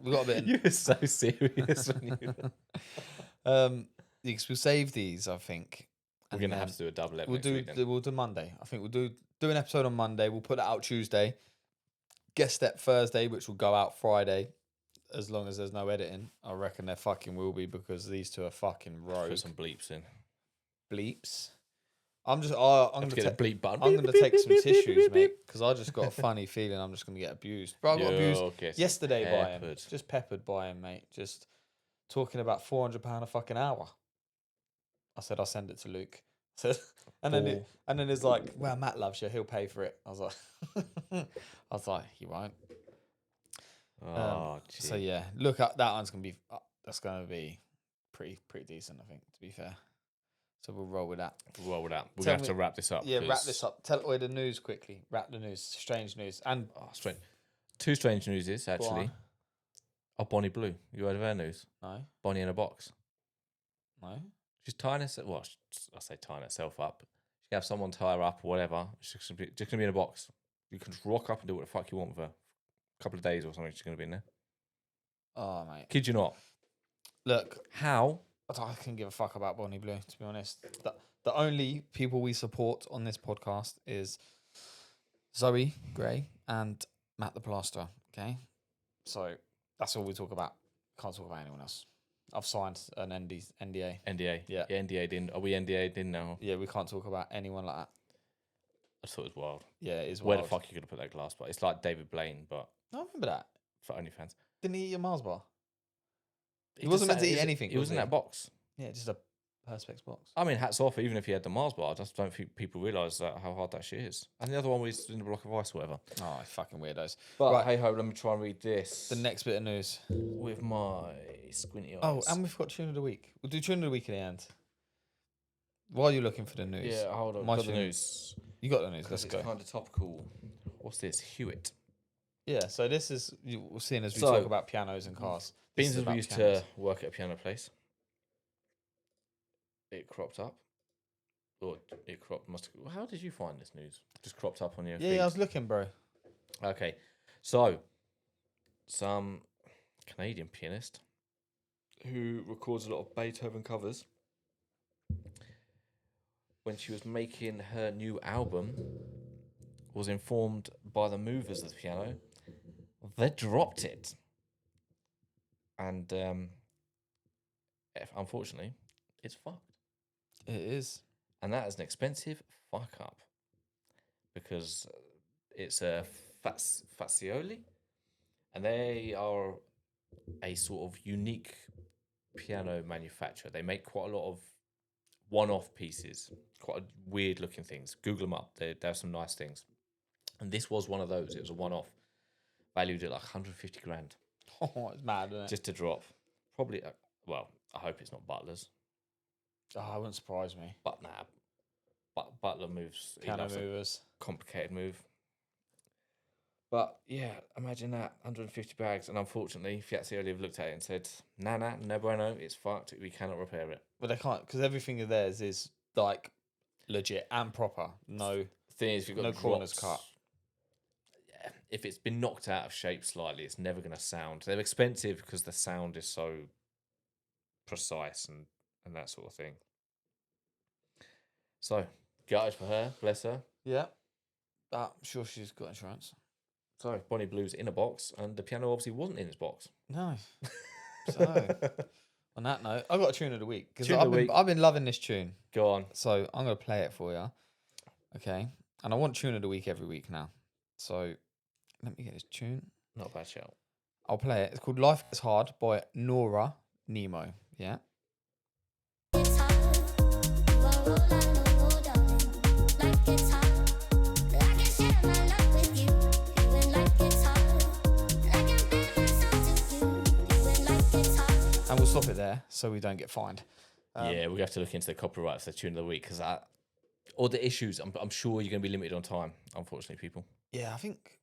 S1: We got a bit.
S2: You were so serious when you.
S1: Because we'll save these. I think
S2: We're
S1: and
S2: gonna have
S1: then
S2: to do a double ep
S1: We'll
S2: next
S1: do.
S2: week then.
S1: We'll do Monday. I think we'll do an episode on Monday. We'll put that out Tuesday. Guest step Thursday, which will go out Friday, as long as there's no editing. I reckon there fucking will be because these two are fucking rogue.
S2: Put some bleeps in.
S1: Bleeps. I'm gonna
S2: Have to get a bleep button.
S1: I'm gonna take some tissues, mate, because I just got a funny feeling I'm just gonna get abused. Bro, I got abused yesterday by him. Just peppered by him, mate. Just talking about £400 a fucking hour. I said I'll send it to Luke. And then it's like, well, Matt loves you. He'll pay for it. I was like, he won't.
S2: Oh,
S1: So yeah, look, that one's gonna be that's gonna be pretty decent, I think. To be fair, so we'll roll with that.
S2: We're gonna have to wrap this up.
S1: Yeah, wrap this up. Tell the news quickly. Wrap the news. Strange news and
S2: strange. Two strange news is actually. Oh, Bonnie Blue. You heard of her news?
S1: No.
S2: Bonnie in a box.
S1: No.
S2: She's tying herself. Well, I say tying herself up. She can have someone tie her up or whatever. She's just gonna be in a box. You can just rock up and do what the fuck you want with her. A couple of days or something. She's gonna be in there.
S1: Oh mate.
S2: Kid you not.
S1: Look,
S2: how?
S1: I couldn't give a fuck about Bonnie Blue, to be honest. The only people we support on this podcast is Zoe Gray and Matt the Plasterer. Okay, so that's all we talk about. Can't talk about anyone else. I've signed an NDA.
S2: NDA.
S1: Yeah.
S2: NDA didn't. Are we NDA didn't now?
S1: Yeah, we can't talk about anyone like that.
S2: I thought it was wild.
S1: Yeah, it is
S2: Where
S1: wild.
S2: the fuck are you gonna put that glass bar? It's like David Blaine, but
S1: I remember that.
S2: for OnlyFans.
S1: Didn't he eat a Mars bar? He
S2: just
S1: wasn't meant
S2: sat-
S1: to eat
S2: was-
S1: anything.
S2: He was in that box.
S1: Yeah, just a Perspex box.
S2: I mean, hats off. Even if he had the Mars bar, I just don't think people realise that how hard that shit is. And the other one was in the block of ice, or whatever.
S1: Oh, fucking weirdos.
S2: But
S1: Right.
S2: hey ho, let me try and read this.
S1: The next bit of news.
S2: With my squinty eyes.
S1: Oh, and we've got tune of the week. We'll do tune of the week at the end. While you're looking for the news.
S2: yeah, hold on.
S1: My
S2: Got the
S1: tune.
S2: news.
S1: You got the news.
S2: Because
S1: Let's
S2: it's
S1: go.
S2: kind of topical. What's this? Hewitt.
S1: Yeah, so this is, we're seeing as we
S2: So-
S1: talk about pianos and cars. This
S2: Beans
S1: is
S2: as we
S1: about
S2: used
S1: pianos.
S2: to work at a piano place. It cropped up. Or it cropped. How did you find this news? Just cropped up on your feed?
S1: Yeah, I was looking, bro.
S2: Okay, so some Canadian pianist who records a lot of Beethoven covers. When she was making her new album, was informed by the movers of the piano they dropped it, and unfortunately, it's fucked.
S1: It is.
S2: And that is an expensive fuck up because it's a Fazioli, and they are a sort of unique piano manufacturer. They make quite a lot of one-off pieces, quite weird looking things. Google them up. They have some nice things. And this was one of those. It was a one-off, valued at like 150 grand.
S1: Oh, it's mad, isn't it?
S2: Just to drop. Probably, well, I hope it's not Butler's.
S1: Oh, it wouldn't surprise me.
S2: But nah, Butler moves. He
S1: Piano
S2: loves a
S1: movers.
S2: complicated move. But yeah, imagine that 150 bags, and unfortunately, Fiat have looked at it and said, "Nah, no bueno, it's fucked. We cannot repair it."
S1: But they can't, because everything of theirs is like legit and proper. No,
S2: Thing is, if you've got
S1: no corners
S2: drops-
S1: cut.
S2: Yeah, if it's been knocked out of shape slightly, it's never going to sound. They're expensive because the sound is so precise and that sort of thing. So, gutted for her, bless her.
S1: Yeah. I'm sure she's got insurance.
S2: So, Bonnie Blue's in a box, and the piano obviously wasn't in his box.
S1: No. So, on that note, I got a tune of the week because
S2: Tune of the week.
S1: I've been loving this tune.
S2: Go on.
S1: So I'm gonna play it for you. Okay. And I want tune of the week every week now. So let me get this tune.
S2: Not a bad shout.
S1: I'll play it. It's called Life Gets Hard by Nora Nemo. Yeah. And we'll stop it there so we don't get fined.
S2: Yeah, we have to look into the copyright for the tune of the week because all the issues. I'm sure you're going to be limited on time. Unfortunately, people.
S1: Yeah, I think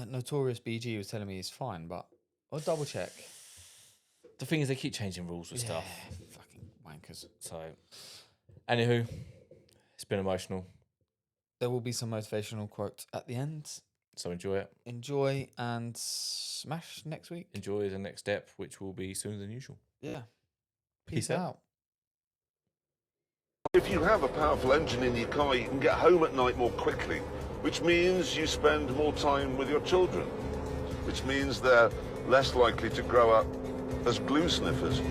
S1: Notorious BG was telling me it's fine, but I'll double check.
S2: The thing is, they keep changing rules with stuff.
S1: Fucking wankers.
S2: So, anywho, it's been emotional.
S1: There will be some motivational quotes at the end.
S2: So enjoy it.
S1: Enjoy and smash next week.
S2: Enjoy the next step, which will be sooner than usual.
S1: Yeah.
S2: Peace
S1: Peace out.
S4: If you have a powerful engine in your car, you can get home at night more quickly, which means you spend more time with your children, which means they're less likely to grow up as glue sniffers.